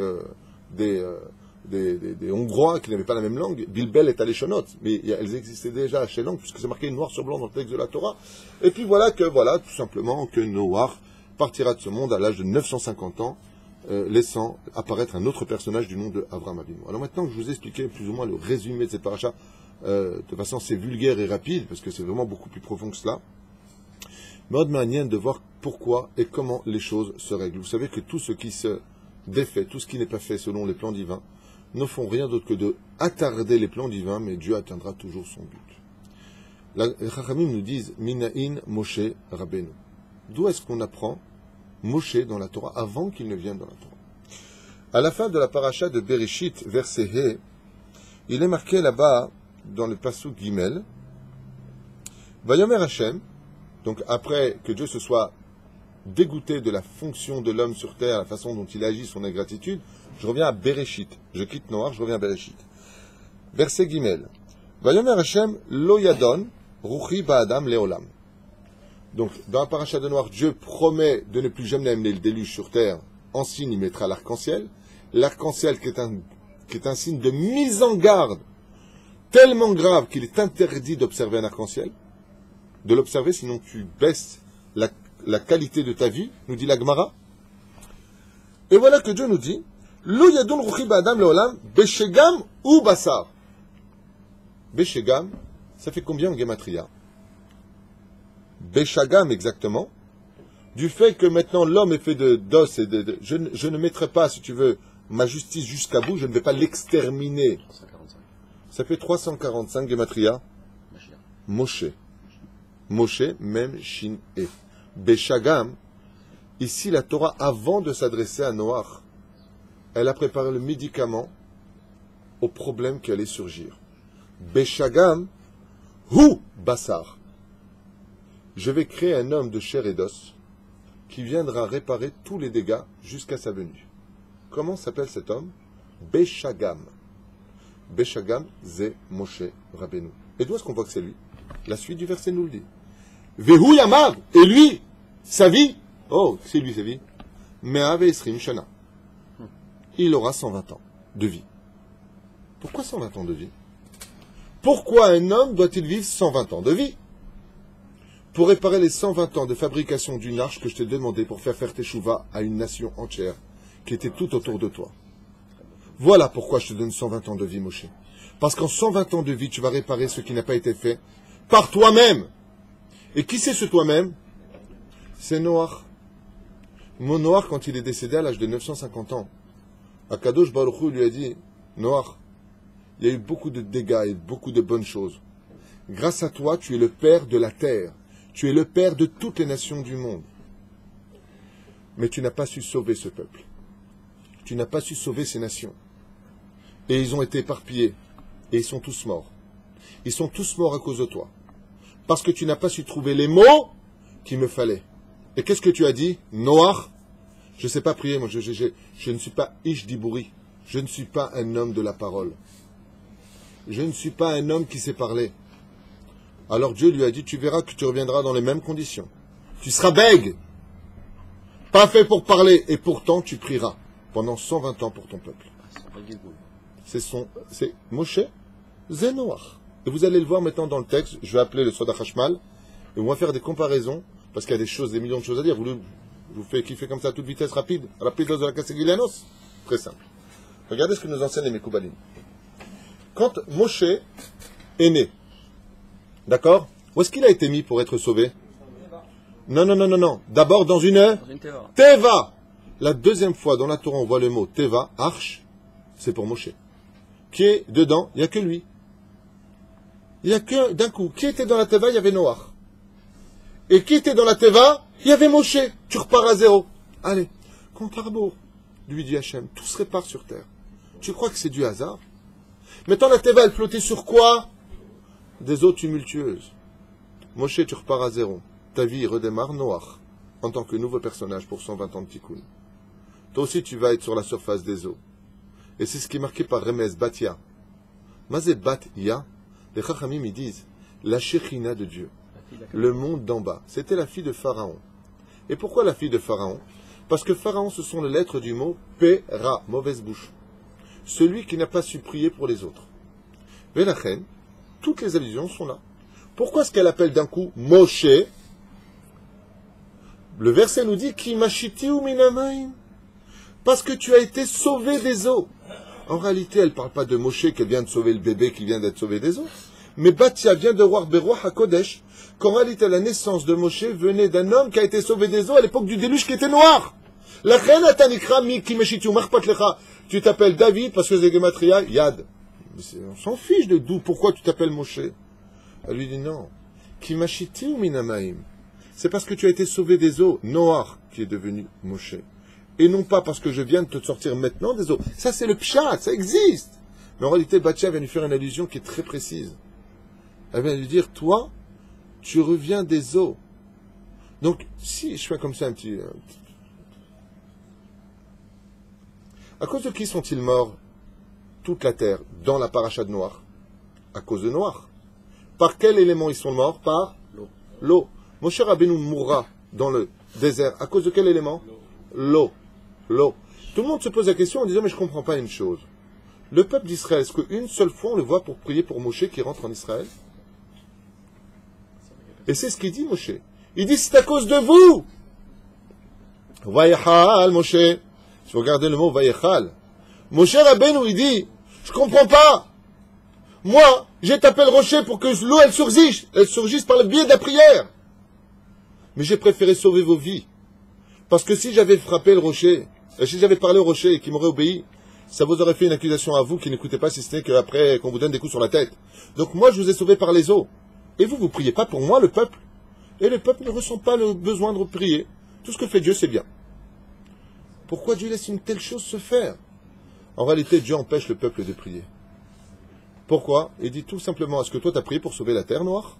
des Hongrois qui n'avaient pas la même langue. Bilbel est à l'Eshonot, mais elles existaient déjà à chez langue, puisque c'est marqué noir sur blanc dans le texte de la Torah. Et puis voilà, tout simplement, que Noach partira de ce monde à l'âge de 950 ans, laissant apparaître un autre personnage du nom de Avraham Avinu. Alors maintenant que je vous ai expliqué plus ou moins le résumé de cette paracha, de façon assez vulgaire et rapide, parce que c'est vraiment beaucoup plus profond que cela, mode manière de voir pourquoi et comment les choses se règlent. Vous savez que tout ce qui se défait, tout ce qui n'est pas fait selon les plans divins, ne font rien d'autre que de attarder les plans divins, mais Dieu atteindra toujours son but. Les Chachamim nous disent Minaïn Moshe Rabbeinu. D'où est-ce qu'on apprend Moshe dans la Torah avant qu'il ne vienne dans la Torah? À la fin de la paracha de Bereshit, verset He, il est marqué là-bas dans le pasuk Gimel, Vayomer Hashem, donc après que Dieu se soit dégoûté de la fonction de l'homme sur terre, la façon dont il agit, son ingratitude, je reviens à Bereshit. Je quitte Noach, je reviens à Bereshit. Verset Gimel. Vayomer Hashem lo yadon ruchi ba'adam leolam. Donc, dans la paracha de Noir, Dieu promet de ne plus jamais amener le déluge sur terre. En signe, il mettra l'arc-en-ciel. L'arc-en-ciel qui est un signe de mise en garde tellement grave qu'il est interdit d'observer un arc-en-ciel. De l'observer, sinon tu baisses la qualité de ta vie, nous dit la Gemara. Et voilà que Dieu nous dit, Lo yadun ruchi ba'adam le'olam, beshegam ou basar. Beshegam, ça fait combien en gematria? Beshagam exactement, du fait que maintenant l'homme est fait d'os et je ne mettrai pas, si tu veux, ma justice jusqu'à bout, je ne vais pas l'exterminer. 345. Ça fait 345 gematria. Mashiach. Moshe. Moshe, même Shin E. Beshagam, ici la Torah, avant de s'adresser à Noach, elle a préparé le médicament au problème qui allait surgir. Beshagam, hu basar. Je vais créer un homme de chair et d'os qui viendra réparer tous les dégâts jusqu'à sa venue. Comment s'appelle cet homme? Beshagam. Beshagam, c'est Moshe Rabbeinu. Et d'où est-ce qu'on voit que c'est lui? La suite du verset nous le dit. Vehu Yamav, et lui, sa vie, oh, c'est lui sa vie, Me'av Esrim Shana. Il aura 120 ans de vie. Pourquoi 120 ans de vie? Pourquoi un homme doit-il vivre 120 ans de vie? Pour réparer les 120 ans de fabrication d'une arche que je t'ai demandé pour faire teshuva à une nation entière qui était tout autour de toi. Voilà pourquoi je te donne 120 ans de vie, Moshe. Parce qu'en 120 ans de vie, tu vas réparer ce qui n'a pas été fait par toi-même. Et qui c'est ce toi-même? C'est Noach. Mon Noach, quand il est décédé à l'âge de 950 ans, Akadosh Baruch Hu lui a dit, Noach, il y a eu beaucoup de dégâts et beaucoup de bonnes choses. Grâce à toi, tu es le père de la terre. Tu es le père de toutes les nations du monde. Mais tu n'as pas su sauver ce peuple. Tu n'as pas su sauver ces nations. Et ils ont été éparpillés. Et ils sont tous morts. Ils sont tous morts à cause de toi. Parce que tu n'as pas su trouver les mots qu'il me fallait. Et qu'est-ce que tu as dit? Noach, je ne sais pas prier, moi je ne suis pas Ish Dibouri. Je ne suis pas un homme de la parole. Je ne suis pas un homme qui sait parler. Alors Dieu lui a dit, tu verras que tu reviendras dans les mêmes conditions. Tu seras bègue. Pas fait pour parler. Et pourtant, tu prieras pendant 120 ans pour ton peuple. C'est Moshe Zenoach. Et vous allez le voir maintenant dans le texte. Je vais appeler le Soda Hashmal. Et on va faire des comparaisons. Parce qu'il y a des millions de choses à dire. Vous faites kiffer comme ça à toute vitesse rapide. Rapide de la Kassegilanos. Très simple. Regardez ce que nous enseignent les Mekoubalim. Quand Moshe est né, d'accord? Où est-ce qu'il a été mis pour être sauvé? Non. D'abord dans une teva. Teva. La deuxième fois dans la Torah on voit le mot Teva, arche, c'est pour Moshe. Qui est dedans? Il n'y a que lui. Il n'y a que d'un coup. Qui était dans la Teva? Il y avait Noach. Et qui était dans la Teva? Il y avait Moshe. Tu repars à zéro. Allez, compte à rebours, lui dit Hachem. Tout se répare sur terre. Tu crois que c'est du hasard? Maintenant la Teva elle flottait sur quoi? Des eaux tumultueuses. Moshe, tu repars à zéro. Ta vie redémarre Noach, en tant que nouveau personnage pour 120 ans de tikkun. Toi aussi, tu vas être sur la surface des eaux. Et c'est ce qui est marqué par Remez Batia. Mazé Batia, les Chachamim ils disent, la Shekhinah de Dieu, le monde d'en bas. C'était la fille de Pharaon. Et pourquoi la fille de Pharaon? Parce que Pharaon, ce sont les lettres du mot Pera, mauvaise bouche. Celui qui n'a pas su prier pour les autres. Mais la reine, toutes les allusions sont là. Pourquoi est-ce qu'elle appelle d'un coup Moshe? Le verset nous dit Ki machiti ou minamaim. Parce que tu as été sauvé des eaux. En réalité, elle ne parle pas de Moshe qu'elle vient de sauver le bébé qui vient d'être sauvé des eaux. Mais Batia vient de voir Beroua HaKodesh qu'en réalité la naissance de Moshe venait d'un homme qui a été sauvé des eaux à l'époque du déluge qui était noir. La reine Atanikra mi Ki machiti ou marpatlecha. Tu t'appelles David parce que c'est Gematria Yad. On s'en fiche de d'où, pourquoi tu t'appelles Moshe. Elle lui dit non. Ki machiti ou minamaim. C'est parce que tu as été sauvé des eaux, Noach, qui est devenu Moshe. Et non pas parce que je viens de te sortir maintenant des eaux. Ça, c'est le pshat, ça existe. Mais en réalité, Batia vient lui faire une allusion qui est très précise. Elle vient lui dire, toi, tu reviens des eaux. Donc, si je fais comme ça un petit... À cause de qui sont-ils morts toute la terre dans la paracha de Noach? À cause de Noach. Par quel élément ils sont morts? Par l'eau. Moshe Rabbeinu mourra dans le désert à cause de quel élément? L'eau. L'eau. Tout le monde se pose la question en disant, mais je ne comprends pas une chose. Le peuple d'Israël, est-ce qu'une seule fois on le voit pour prier pour Moshe qui rentre en Israël? Et c'est ce qu'il dit, Moshe. Il dit, c'est à cause de vous. Vayechal, Moshe. Si vous regardez le mot Vayechal, Moshe Rabbeinu, il dit, je comprends pas. Moi, j'ai tapé le rocher pour que l'eau, elle surgisse par le biais de la prière. Mais j'ai préféré sauver vos vies. Parce que si j'avais frappé le rocher, si j'avais parlé au rocher et qu'il m'aurait obéi, ça vous aurait fait une accusation à vous qui n'écoutez pas, si ce n'est qu'après qu'on vous donne des coups sur la tête. Donc moi, je vous ai sauvé par les eaux. Et vous priez pas pour moi, le peuple. Et le peuple ne ressent pas le besoin de prier. Tout ce que fait Dieu, c'est bien. Pourquoi Dieu laisse une telle chose se faire? En réalité, Dieu empêche le peuple de prier. Pourquoi? Il dit tout simplement, est-ce que toi, tu as prié pour sauver la terre noire?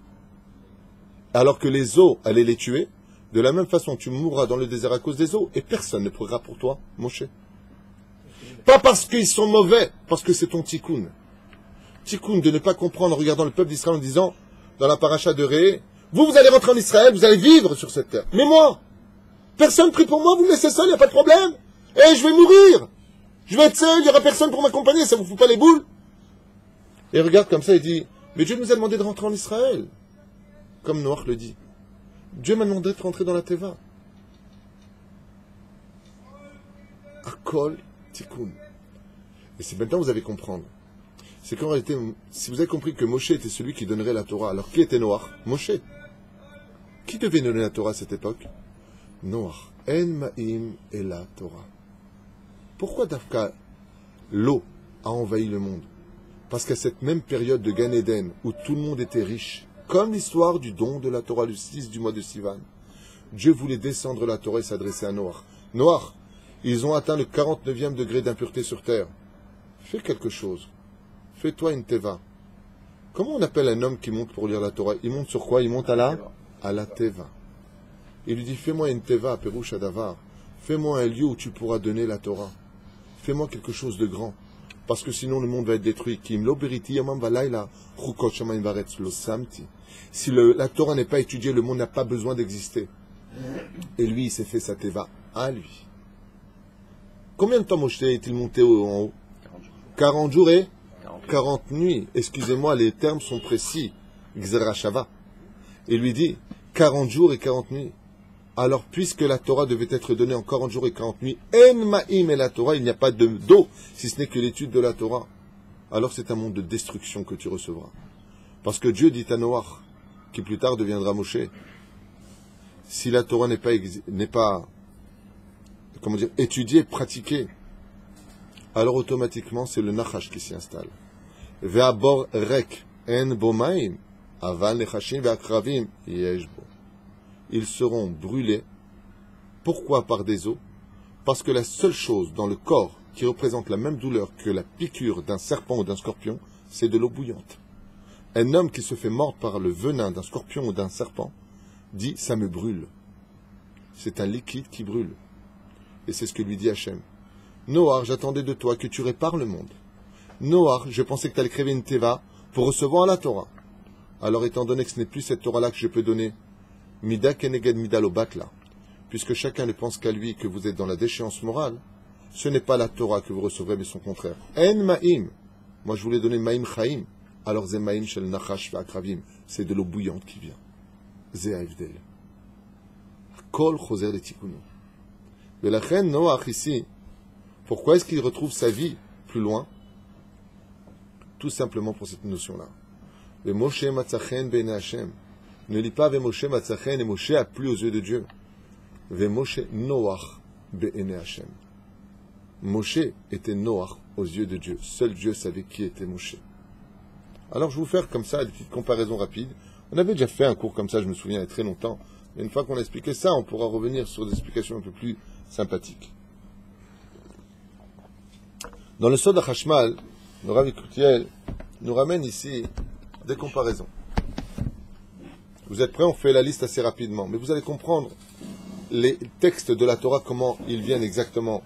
Alors que les eaux allaient les tuer, de la même façon, tu mourras dans le désert à cause des eaux, et personne ne priera pour toi, Moshe. Pas parce qu'ils sont mauvais, parce que c'est ton tikkun. Tikkun de ne pas comprendre en regardant le peuple d'Israël en disant, dans la paracha de Ré, vous allez rentrer en Israël, vous allez vivre sur cette terre. Mais moi, personne prie pour moi, vous me laissez seul, il n'y a pas de problème. Et je vais mourir. Je vais être seul, il n'y aura personne pour m'accompagner, ça vous fout pas les boules? Et regarde comme ça, il dit, mais Dieu nous a demandé de rentrer en Israël. Comme Noach le dit. Dieu m'a demandé de rentrer dans la Teva. Akol Tikkun. Et c'est maintenant que vous allez comprendre. C'est qu'en réalité, si vous avez compris que Moshe était celui qui donnerait la Torah, alors qui était Noach? Moshe. Qui devait donner la Torah à cette époque? Noach. En ma'im et la Torah. Pourquoi Dafka, l'eau a envahi le monde? Parce qu'à cette même période de Gan Eden, où tout le monde était riche, comme l'histoire du don de la Torah le 6 du mois de Sivan, Dieu voulait descendre la Torah et s'adresser à Noach. Noach, ils ont atteint le 49e degré d'impureté sur terre. Fais quelque chose. Fais-toi une teva. Comment on appelle un homme qui monte pour lire la Torah? Il monte sur quoi? Il monte à la teva. Il lui dit, fais-moi une teva à Pérouche Adavar. Fais-moi un lieu où tu pourras donner la Torah. Fais-moi quelque chose de grand. Parce que sinon le monde va être détruit. Si la Torah n'est pas étudiée, le monde n'a pas besoin d'exister. Et lui, il s'est fait sa teva à lui. Combien de temps Moshe est-il monté en haut? 40 jours et 40 nuits. Excusez-moi, les termes sont précis. Xerashava. Et lui dit 40 jours et 40 nuits. Alors, puisque la Torah devait être donnée en 40 jours et 40 nuits, En ma'im et la Torah, il n'y a pas d'eau, si ce n'est que l'étude de la Torah. Alors c'est un monde de destruction que tu recevras. Parce que Dieu dit à Noach, qui plus tard deviendra Moshe, si la Torah n'est pas étudiée, pratiquée, alors automatiquement c'est le Nachash qui s'y installe. Ve'abor rek en bomaim, aval nechashim ve'akravim yesh bo. Ils seront brûlés. Pourquoi? Par des eaux? Parce que la seule chose dans le corps qui représente la même douleur que la piqûre d'un serpent ou d'un scorpion, c'est de l'eau bouillante. Un homme qui se fait mordre par le venin d'un scorpion ou d'un serpent dit « ça me brûle ». C'est un liquide qui brûle. Et c'est ce que lui dit Hachem. Noach, j'attendais de toi que tu répares le monde. Noach, je pensais que tu allais créer une teva pour recevoir la Torah. Alors étant donné que ce n'est plus cette Torah-là que je peux donner, Mida keneged mida lo batla, puisque chacun ne pense qu'à lui, que vous êtes dans la déchéance morale, ce n'est pas la Torah que vous recevrez, mais son contraire. En ma'im, moi je voulais donner ma'im chaim, alors ze ma'im shel nachash ve'akravim, c'est de l'eau bouillante qui vient. Ze ha'evdel. Kol choser le tikkuno. Velachen Noach ici, pourquoi est-ce qu'il retrouve sa vie plus loin? Tout simplement pour cette notion-là. Le Moshe matzachen be'nei Hashem. Ne lis pas Moshe matzachen, et Moshe a plu aux yeux de Dieu. Moshe Noach be'nei Hashem. Moshe était Noach aux yeux de Dieu. Seul Dieu savait qui était Moshe. Alors je vais vous faire comme ça des petites comparaisons rapides. On avait déjà fait un cours comme ça, je me souviens, il y a très longtemps. Et une fois qu'on a expliqué ça, on pourra revenir sur des explications un peu plus sympathiques. Dans le Sod HaChashmal, le Rav Yekutiel nous ramène ici des comparaisons. Vous êtes prêts? On fait la liste assez rapidement. Mais vous allez comprendre les textes de la Torah, comment ils viennent exactement.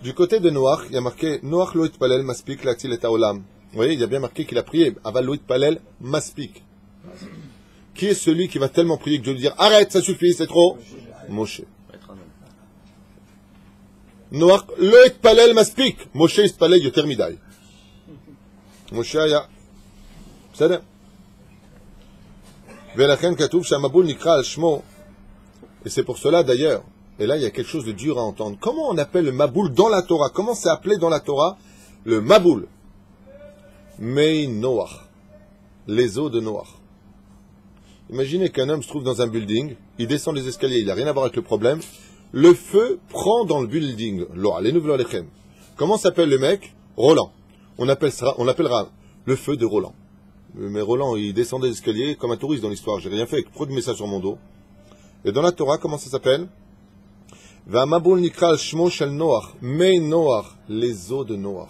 Du côté de Noach, il y a marqué Noach lo itpalel maspik latil et haolam. Vous voyez, il y a bien marqué qu'il a prié. Aval lo itpalel maspik. Qui est celui qui va tellement prier que Dieu lui dire arrête, ça suffit, c'est trop? Moshe. Être un homme. Noach, le itpalel maspik. Moshe itpalel yoter midai. Moshe aya. בסדר? ולכן כתוב שהמבול נקרא על שמו, et c'est pour cela d'ailleurs, et là il y a quelque chose de dur à entendre. Comment on appelle le maboul dans la Torah? Comment c'est appelé dans la Torah le maboul? Mei Noach, les eaux de Noach. Imaginez qu'un homme se trouve dans un building, il descend les escaliers, il n'a rien à voir avec le problème, le feu prend dans le building. Comment s'appelle le mec? Roland. On appellera le feu de Roland. Mais Roland, il descend des escaliers comme un touriste dans l'histoire. J'ai rien fait, trop de messages sur mon dos. Et dans la Torah, comment ça s'appelle? Va'amabul nikra al shmo shel Noach, mei Noach, les eaux de Noach.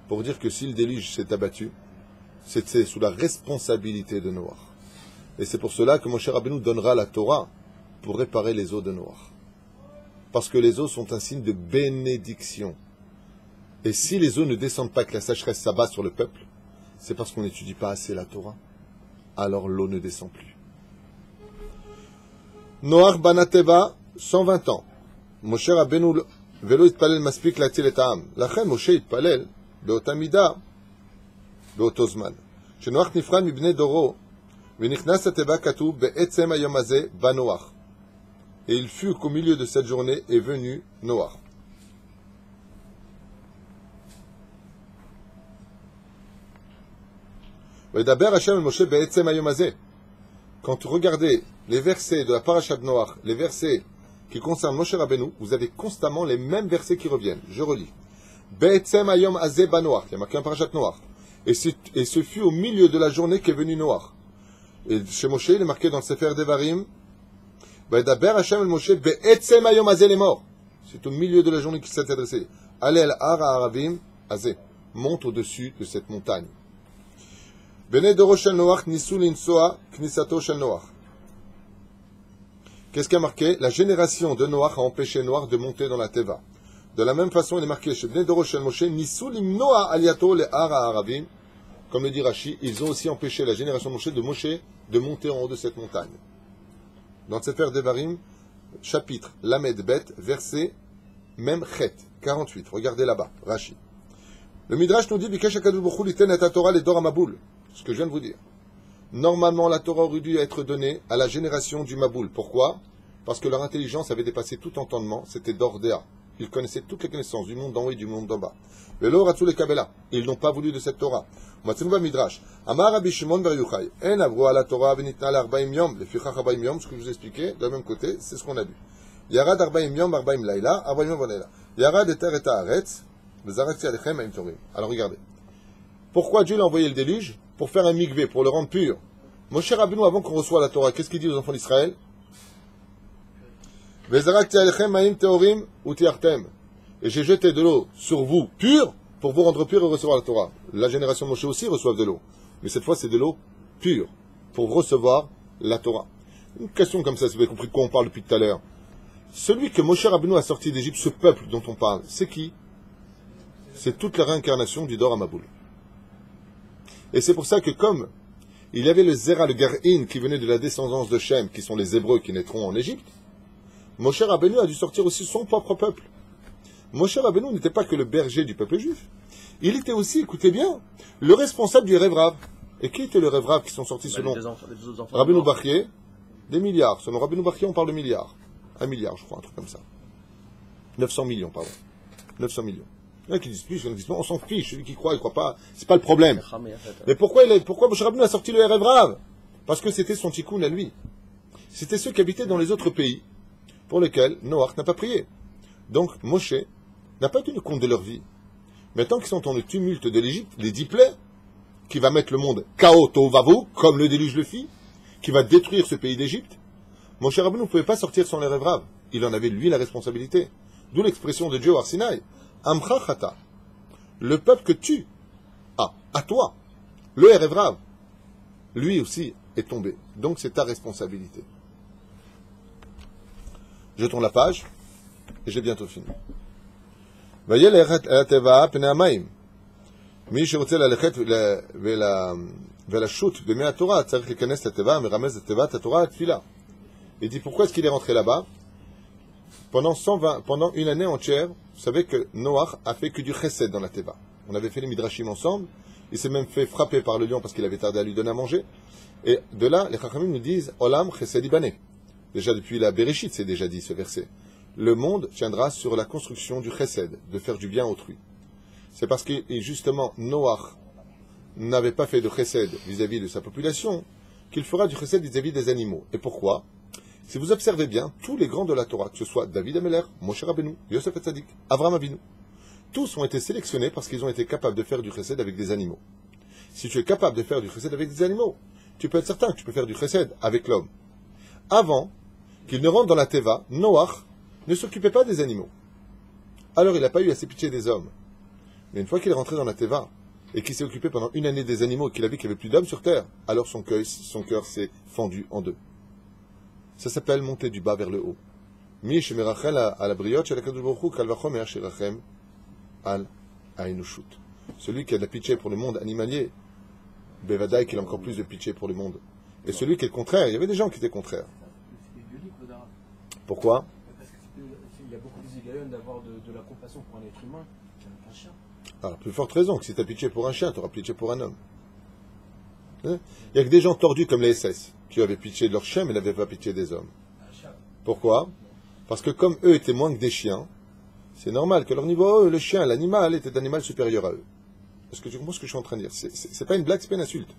Pour dire que si le déluge s'est abattu, c'est sous la responsabilité de Noach. Et c'est pour cela que Moshe Rabbeinu donnera la Torah pour réparer les eaux de Noach. Parce que les eaux sont un signe de bénédiction. Et si les eaux ne descendent pas, que la sécheresse s'abat sur le peuple, c'est parce qu'on n'étudie pas assez la Torah. Alors l'eau ne descend plus. Noach banateva, 120 ans. Moshe Rabbeinu velo itpalel maspik latil et ha'am. Lachen Moshe itpalel be'ota mida be'oto zman. Shenoach nifran mibnei doro v'nichnas ateva katuv be'etzem hayom hazeh ba Noach. Et il fut qu'au milieu de cette journée est venu Noach. Quand vous regardez les versets de la Parashat Noach, les versets qui concernent Moshe Rabbeinu, vous avez constamment les mêmes versets qui reviennent. Je relis. Be'etzem hayom hazeh ba Noach. Il y a marqué un Parashat Noach. Et ce fut au milieu de la journée qu'est venu Noach. Et chez Moshe, il est marqué dans le Sefer Devarim. Be'daber Hashem el Moshe be'etzem hayom hazeh les morts. C'est au milieu de la journée qu'il s'est adressé. Allez al har ha'aravim hazeh. Monte au-dessus de cette montagne. Bnei Doro shel Noach nisu linsoa knisato shel Noach. Qu'est-ce qui a marqué? La génération de Noach a empêché Noach de monter dans la Teva. De la même façon, il est marqué chez Bnei Doro shel Moshe nisu limnoa aliato le har ha'aravim. Comme le dit Rashi, ils ont aussi empêché la génération de Moshe de monter en haut de cette montagne. Dans le Sefer Devarim, chapitre Lamed Bet, verset même Chet, 48. Regardez là-bas, Rashi. Le Midrash nous dit Bikesh HaKadosh Baruch Hu liten et Torah les Dor HaMaboul. Ce que je viens de vous dire. Normalement, la Torah aurait dû être donnée à la génération du Maboul. Pourquoi? Parce que leur intelligence avait dépassé tout entendement. C'était d'Ordéa. Ils connaissaient toutes les connaissances du monde d'en haut et du monde d'en bas. Velo Ratzou le Kabela. Ils n'ont pas voulu de cette Torah. Matzenouva Midrash. Amar Rabbi Shimon bar Yochai. En avro ala Torah venitna l'Arbaim Yom. Le Fichach Arbaim Yom, ce que je vous expliquais, de même côté, c'est ce qu'on a lu. Yarad Arbaim Yom, Arbaim Laila, Arbaim Yom Laila. Yarad eter et haaretz. Alors regardez. Pourquoi Dieu l'a envoyé le déluge? Pour faire un mikvé, pour le rendre pur. Moshe Rabbeinu, avant qu'on reçoive la Torah, qu'est-ce qu'il dit aux enfants d'Israël? Et j'ai jeté de l'eau sur vous, pure, pour vous rendre pur et recevoir la Torah. La génération de Moshe aussi reçoit de l'eau. Mais cette fois, c'est de l'eau pure, pour recevoir la Torah. Une question comme ça, si vous avez compris de quoi on parle depuis tout à l'heure. Celui que Moshe Rabbeinu a sorti d'Égypte, ce peuple dont on parle, c'est qui? C'est toute la réincarnation du Dor HaMaboul. Et c'est pour ça que comme il y avait le Zera, le Gar'in, qui venait de la descendance de Shem, qui sont les Hébreux qui naîtront en Égypte, Moshe Rabbeinu a dû sortir aussi son propre peuple. Moshe Rabbeinu n'était pas que le berger du peuple juif. Il était aussi, écoutez bien, le responsable du Rêve Rav. Et qui était le Rêve Rav qui sont sortis selon Rabbeinu Bachye? Des milliards. Selon Rabbeinu Bachye, on parle de milliards. 1 milliard, je crois, un truc comme ça. 900 millions, pardon. 900 millions. Il y en a qui disent plus, il y en a qui disent on s'en fiche, celui qui croit, il croit pas, c'est pas le problème. Mais pourquoi Moshe Rabbeinu a sorti le Erev Rav? Parce que c'était son tikkun à lui. C'était ceux qui habitaient dans les autres pays, pour lesquels Noach n'a pas prié. Donc Moshe n'a pas tenu compte de leur vie. Mais tant qu'ils sont dans le tumulte de l'Égypte, les 10 plaies, qui va mettre le monde chaos tovavo, comme le déluge le fit, qui va détruire ce pays d'Égypte, Moshe Rabbeinu ne pouvait pas sortir sans l'Erev Rav. Il en avait lui la responsabilité. D'où l'expression de Dieu au Har Sinaï. Amchachata, le peuple que tu as, à toi, le Erev Rav, lui aussi est tombé. Donc c'est ta responsabilité. Je tourne la page et j'ai bientôt fini. מי שרוצה ללכת ולשוט במי התורה, צריך להיכנס לטבע, מרמז לטבע, את התורה, התפילה. Il dit pourquoi est-ce qu'il est rentré là-bas? Pendant une année entière, vous savez que Noach a fait que du chesed dans la teva. On avait fait les midrashim ensemble. Il s'est même fait frapper par le lion parce qu'il avait tardé à lui donner à manger. Et de là, les chachamim nous disent Olam chesed ibané. Déjà depuis la Bereshit, c'est déjà dit ce verset. Le monde tiendra sur la construction du chesed, de faire du bien à autrui. C'est parce que justement Noach n'avait pas fait de chesed vis-à-vis de sa population qu'il fera du chesed vis-à-vis des animaux. Et pourquoi? Si vous observez bien, tous les grands de la Torah, que ce soit David Ameler, Moshe Rabbeinu, Yosef Hatzadik, Avraham Avinu, tous ont été sélectionnés parce qu'ils ont été capables de faire du chesed avec des animaux. Si tu es capable de faire du chesed avec des animaux, tu peux être certain que tu peux faire du chesed avec l'homme. Avant qu'il ne rentre dans la Teva, Noach ne s'occupait pas des animaux. Alors il n'a pas eu assez pitié des hommes. Mais une fois qu'il est rentré dans la Teva, et qu'il s'est occupé pendant une année des animaux, et qu'il a vu qu'il n'y avait plus d'hommes sur terre, alors son cœur s'est fendu en deux. Ça s'appelle monter du bas vers le haut. Mi shemerachel à la brioche, à la kadosh baruch hu, kal vachomer shirachem al ainushut. Celui qui a de la pitié pour le monde animalier, bevadaï qu'il a encore plus de pitié pour le monde. Et celui qui est le contraire, il y avait des gens qui étaient contraires. Pourquoi? Parce qu'il y a beaucoup plus également d'avoir de la compassion pour un être humain qu'un chien. Alors, plus forte raison que si tu as pitié pour un chien, tu auras pitié pour un homme. Il n'y a que des gens tordus comme les SS, qui avaient pitié de leurs chiens, mais n'avaient pas pitié des hommes. Pourquoi? Parce que comme eux étaient moins que des chiens, c'est normal que leur niveau, le chien, l'animal, était un animal supérieur à eux. Est-ce que tu comprends ce que je suis en train de dire? C'est pas une blague, c'est pas une insulte.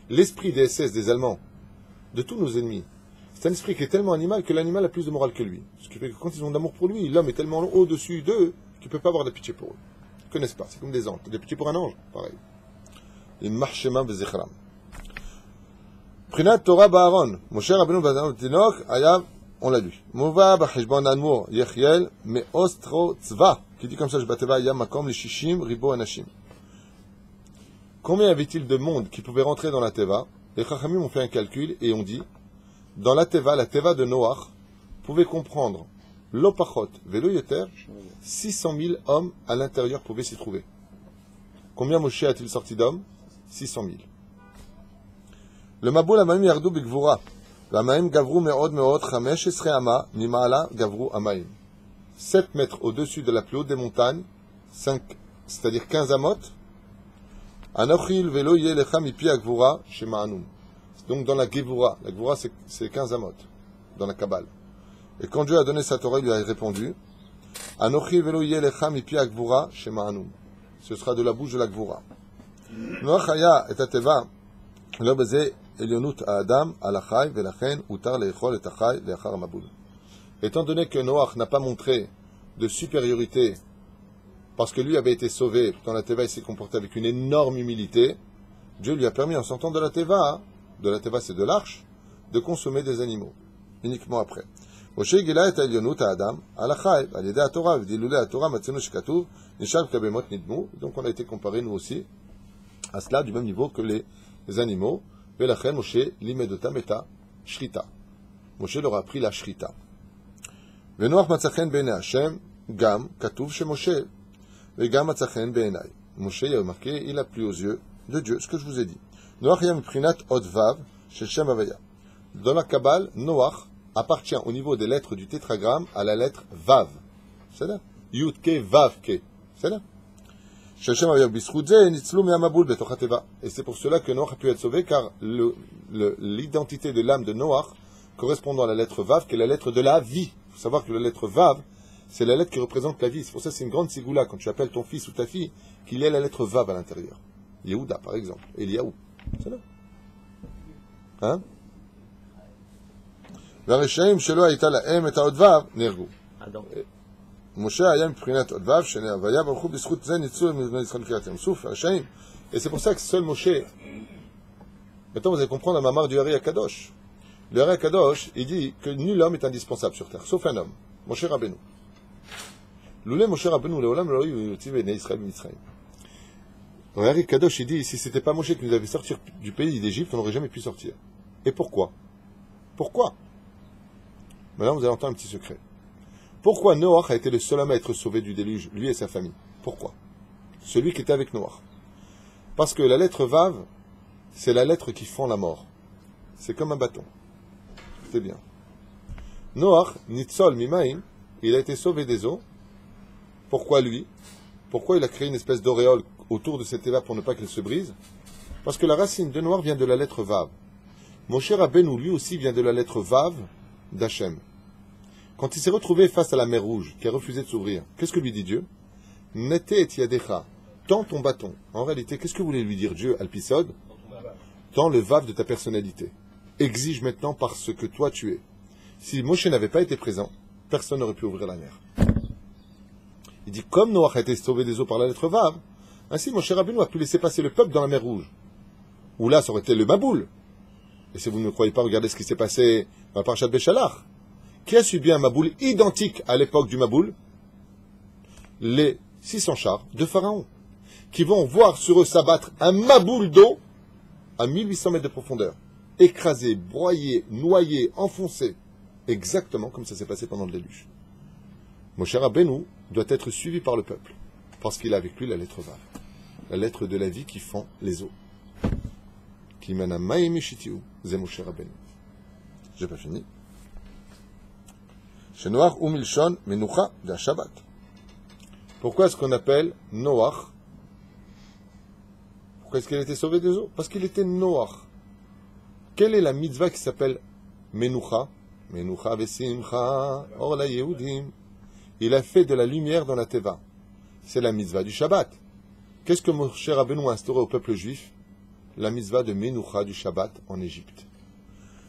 L'esprit des SS, des Allemands, de tous nos ennemis, c'est un esprit qui est tellement animal que l'animal a plus de morale que lui. Ce qui fait que quand ils ont d'amour pour lui, l'homme est tellement au-dessus d'eux qu'il ne peut pas avoir de pitié pour eux. Ils ne connaissent pas, c'est comme des anges. De pitié pour un ange, pareil. Une marchema bezichram. Prinat Torah Baaron. Moshe Rabbeinu Badanon Tinoch, Ayav, on l'a lu. Mova b'cheshbon Admor Yechiel me'ostro tzva. Qui dit comme ça, je bateva yam makom le shishim ribo anashim. Combien y avait-il de monde qui pouvait rentrer dans la Teva? Les Chachamim ont fait un calcul et ont dit, dans la Teva de Noach, pouvait comprendre l'opachot velo yoter, 600 000 hommes à l'intérieur pouvaient s'y trouver. Combien Moshe a-t-il sorti d'hommes? 600 000. Le Maboul Amaim Yardou Bigvura. L'Amaim Gavru Meod Meod Chamesh Esre Ama Nimala Gavru Amaim. 7 mètres au-dessus de la plus haute des montagnes, 5, c'est-à-dire 15 amot. Anochil Velo Yelecha Mipi Agvura Shema'anum. Donc dans la Gevura c'est 15 amot, dans la Kabbale. Et quand Dieu a donné sa Torah, il lui a répondu Anochil Velo Yelecha Mipi Agvura Shema'anum. Ce sera de la bouche de la Gvura. Noach Haya et Ateva. לא בזה עליונות האדם על החי, ולכן הותר לאכול את החי לאחר המבול. Étant donné que Noach n'a pas montré de supériorité, parce que lui avait été sauvé, dans la Teva il s'est comporté avec une énorme humilité, Dieu lui a permis en sortant de la Teva c'est de l'arche, de consommer des animaux, uniquement après. Moshe גילה את העליונות האדם על החי, על ידי התורה, ודילולי התורה מצאנו שכתוב, נשאר כבהמות נדמו, donc on a été comparé nous aussi à cela, du même niveau que les animaux, ולכן Moshe לימד אותם את השחיטה. Moshe leur a appris la shrita. ונוח מצא חן בעיני השם, גם כתוב שמשה, וגם מצא חן בעיניי. Moshe a remarqué, il a plu aux yeux de Dieu, ce que je vous ai dit. Noach היה מבחינת עוד ו' של שם הוויה. Dans la Kabbale, Noach appartient au niveau des lettres du tétragramme à la lettre Vav. C'est là? Yud-ke, Vav-ke. C'est là? Et c'est pour cela que Noach a pu être sauvé, car l'identité de l'âme de Noach correspondant à la lettre Vav, qui est la lettre de la vie. Il faut savoir que la lettre Vav, c'est la lettre qui représente la vie. C'est pour ça que c'est une grande sigoula, quand tu appelles ton fils ou ta fille, qu'il y ait la lettre Vav à l'intérieur. Yehuda, par exemple. Eliaou. C'est là. Hein? Moshe היה מבחינת עוד ו' שנהוויה ברכו בזכות זה ניצול מבני ישראל מקריאת ים סוף הרשעים. Et c'est pour ça que seul Moshe. Maintenant vous allez comprendre un mamar du Hari HaKadosh. Le Hari HaKadosh, il dit que nul homme est indispensable sur terre, sauf un homme, Moshe Rabbeinu. Loulé Moshe Rabbeinu leolam lo yotzi bnei Israël b'Mitzrayim. Le Hari HaKadosh, il dit, si c'était pas Moshe qui nous avait sorti du pays d'Égypte, on n'aurait jamais pu sortir. Et pourquoi? Pourquoi? Maintenant vous allez entendre un petit secret. Pourquoi Noach a été le seul homme à être sauvé du déluge, lui et sa famille? Pourquoi? Celui qui était avec Noach. Parce que la lettre Vav, c'est la lettre qui fend la mort. C'est comme un bâton. C'est bien. Noach, Nitzol Mimaim, il a été sauvé des eaux. Pourquoi lui? Pourquoi il a créé une espèce d'auréole autour de cette Teva pour ne pas qu'elle se brise? Parce que la racine de Noach vient de la lettre Vav. Moshe Rabbeinu, lui aussi, vient de la lettre Vav d'Hachem. Quand il s'est retrouvé face à la mer Rouge, qui a refusé de s'ouvrir, qu'est-ce que lui dit Dieu? Nete et yadecha, tends ton bâton. En réalité, qu'est-ce que voulait lui dire Dieu, Alpisod? Tends le Vav de ta personnalité. Exige maintenant parce que toi tu es. Si Moshe n'avait pas été présent, personne n'aurait pu ouvrir la mer. Il dit, comme Noach a été sauvé des eaux par la lettre Vav, ainsi Moshe Rabbeinu a pu laisser passer le peuple dans la mer Rouge. Où là, ça aurait été le Maboul. Et si vous ne me croyez pas, regardez ce qui s'est passé dans la Parashat Béchalach. Qui a subi un Maboul identique à l'époque du Maboul? Les 600 chars de Pharaon, qui vont voir sur eux s'abattre un Maboul d'eau à 1800 mètres de profondeur. Écrasé, broyé, noyé, enfoncé. Exactement comme ça s'est passé pendant le déluge. Moshe Rabbeinu doit être suivi par le peuple, parce qu'il a avec lui la lettre Vav, la lettre de la vie qui fend les eaux. Qui mène à Maïmishitiu, Zé Moshe Rabbeinu. J'ai pas fini. Chez Noach ou Milshon, Menucha de Shabbat. Pourquoi est-ce qu'on appelle Noach? Pourquoi est-ce qu'il a été sauvé des eaux? Parce qu'il était Noach. Quelle est la mitzvah qui s'appelle Menucha? Menucha vesimcha, or la Yehudim. Il a fait de la lumière dans la Teva. C'est la mitzvah du Shabbat. Qu'est-ce que Moshe Rabbeinu a instauré au peuple juif? La mitzvah de Menucha du Shabbat en Égypte.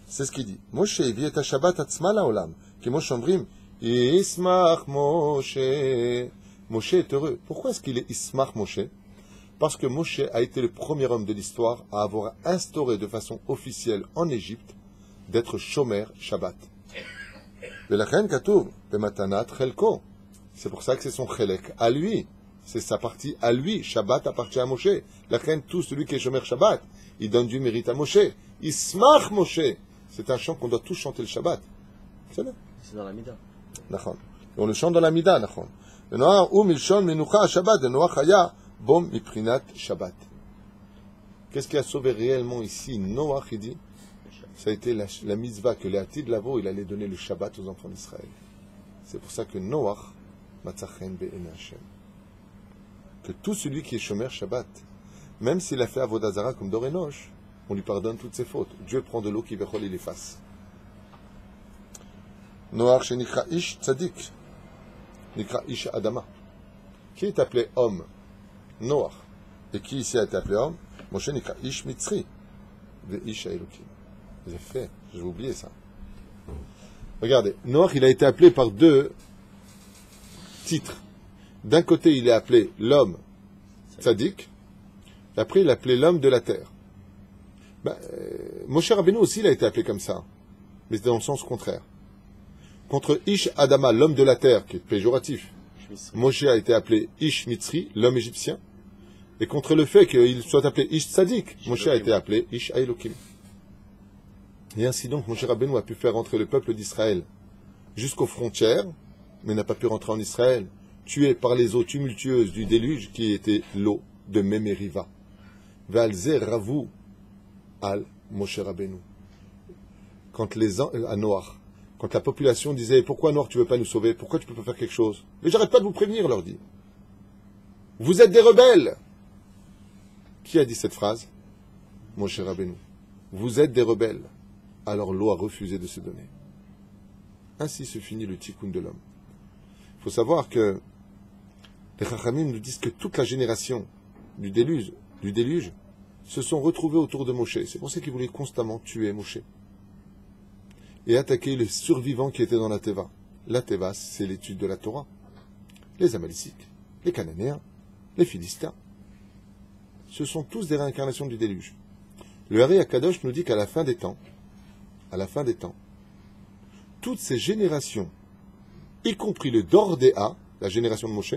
C'est ce qu'il dit. Moshe vit et Shabbat atzma laolam. Qui Moshe Ombrim, Ismach Moshe. Moshe est heureux. Pourquoi est-ce qu'il est Ismach Moshe? Parce que Moshe a été le premier homme de l'histoire à avoir instauré de façon officielle en Égypte d'être Shomer Shabbat. Velachen Katuv, Bematanat Chelko. C'est pour ça que c'est son Chelek à lui. C'est sa partie à lui. Shabbat appartient à Moshe. Lachen, tout celui qui est Shomer Shabbat, il donne du mérite à Moshe. Ismach Moshe. C'est un chant qu'on doit tous chanter le Shabbat. C'est dans la Mida. Nachon. On le chante dans la Mida, Nachon. Le Noach ou Milshon Menucha Shabbat. Le Noach Haya Bom Miprinat Shabbat. Qu'est-ce qui a sauvé réellement ici Noach, il dit? Ça a été la mitzvah que les Atid Lavo, il allait donner le Shabbat aux enfants d'Israël. C'est pour ça que Noach Matzachen Be'ene Hashem. Que tout celui qui est Shomer Shabbat, même s'il a fait Avodah Zara comme Dorenosh, on lui pardonne toutes ses fautes. Dieu prend de l'eau qui vechol, il efface. Noach shenikra ish tzadik, nikra ish adama. Qui est appelé homme? Noach. Et qui ici a été appelé homme? Moshe nikra ish mitzri, ve ish haelokim. J'ai fait, j'ai oublié ça. Regardez, Noach, il a été appelé par deux titres. D'un côté, il est appelé l'homme tzadik, et après, il est appelé l'homme de la terre. Moshe Rabbeinu aussi, il a été appelé comme ça, mais c'est dans le sens contraire. Contre Ish Adama, l'homme de la terre, qui est péjoratif, Moshe a été appelé Ish Mitzri, l'homme égyptien, et contre le fait qu'il soit appelé Ish Tzadik, Moshe a été appelé Ish Haelokim. Et ainsi donc, Moshe Rabbeinu a pu faire rentrer le peuple d'Israël jusqu'aux frontières, mais n'a pas pu rentrer en Israël, tué par les eaux tumultueuses du déluge, qui était l'eau de Memeriva. Valze Ravu al Moshe Rabbeinu. Quand à Noach, quand la population disait, pourquoi Noach tu veux pas nous sauver? Pourquoi tu peux pas faire quelque chose? Mais j'arrête pas de vous prévenir, leur dit. Vous êtes des rebelles. Qui a dit cette phrase? Moshe Rabbeinu. Vous êtes des rebelles. Alors l'eau a refusé de se donner. Ainsi se finit le tikkun de l'homme. Il faut savoir que les Chachamim nous disent que toute la génération du déluge se sont retrouvés autour de Moshe. C'est pour ça qu'ils voulaient constamment tuer Moshe et attaquer les survivants qui étaient dans la Teva. La Teva, c'est l'étude de la Torah. Les Amalécites, les Cananéens, les Philistins, ce sont tous des réincarnations du déluge. Le Hari Akadosh nous dit qu'à la fin des temps, toutes ces générations, y compris le Dordéa, la génération de Moshe,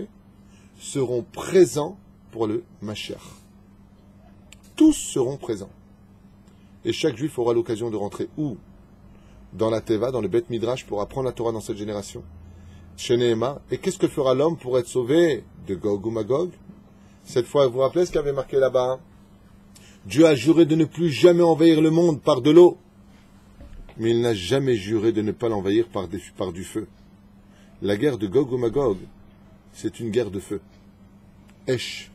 seront présents pour le Mashiach. Tous seront présents. Et chaque juif aura l'occasion de rentrer où? Dans la Teva, dans le Beth Midrash, pour apprendre la Torah dans cette génération. Chez Nehema. Et qu'est-ce que fera l'homme pour être sauvé de Gog ou Magog? Cette fois, vous vous rappelez ce qu'il avait marqué là-bas? Dieu a juré de ne plus jamais envahir le monde par de l'eau. Mais il n'a jamais juré de ne pas l'envahir par du feu. La guerre de Gog ou Magog, c'est une guerre de feu. Esh.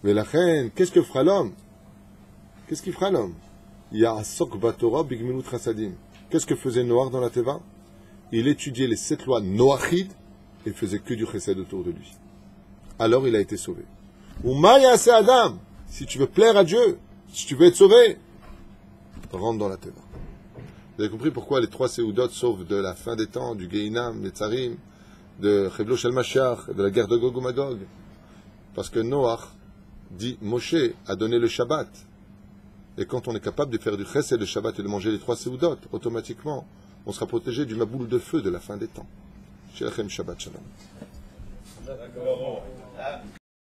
Mais la reine, qu'est-ce que fera l'homme? Qu'est-ce qu'il fera l'homme? Il y a Asok Batora Bigmilut Chassadim. Qu'est-ce que faisait Noach dans la Teva? Il étudiait les 7 lois Noachid et faisait que du chesed autour de lui. Alors il a été sauvé. Ou Maya c'est Adam. Si tu veux plaire à Dieu, si tu veux être sauvé, rentre dans la Teva. Vous avez compris pourquoi les 3 Seudot sauvent de la fin des temps, du Geinam, des Tsarim, de Chevlo Shel Mashiach, de la guerre de Gog ou Magog? Parce que Noach dit Moshe a donné le Shabbat. Et quand on est capable de faire du chesed de Shabbat et de manger les 3 Seudot, automatiquement, on sera protégé du maboule de feu de la fin des temps. Shelachem Shabbat Shalom.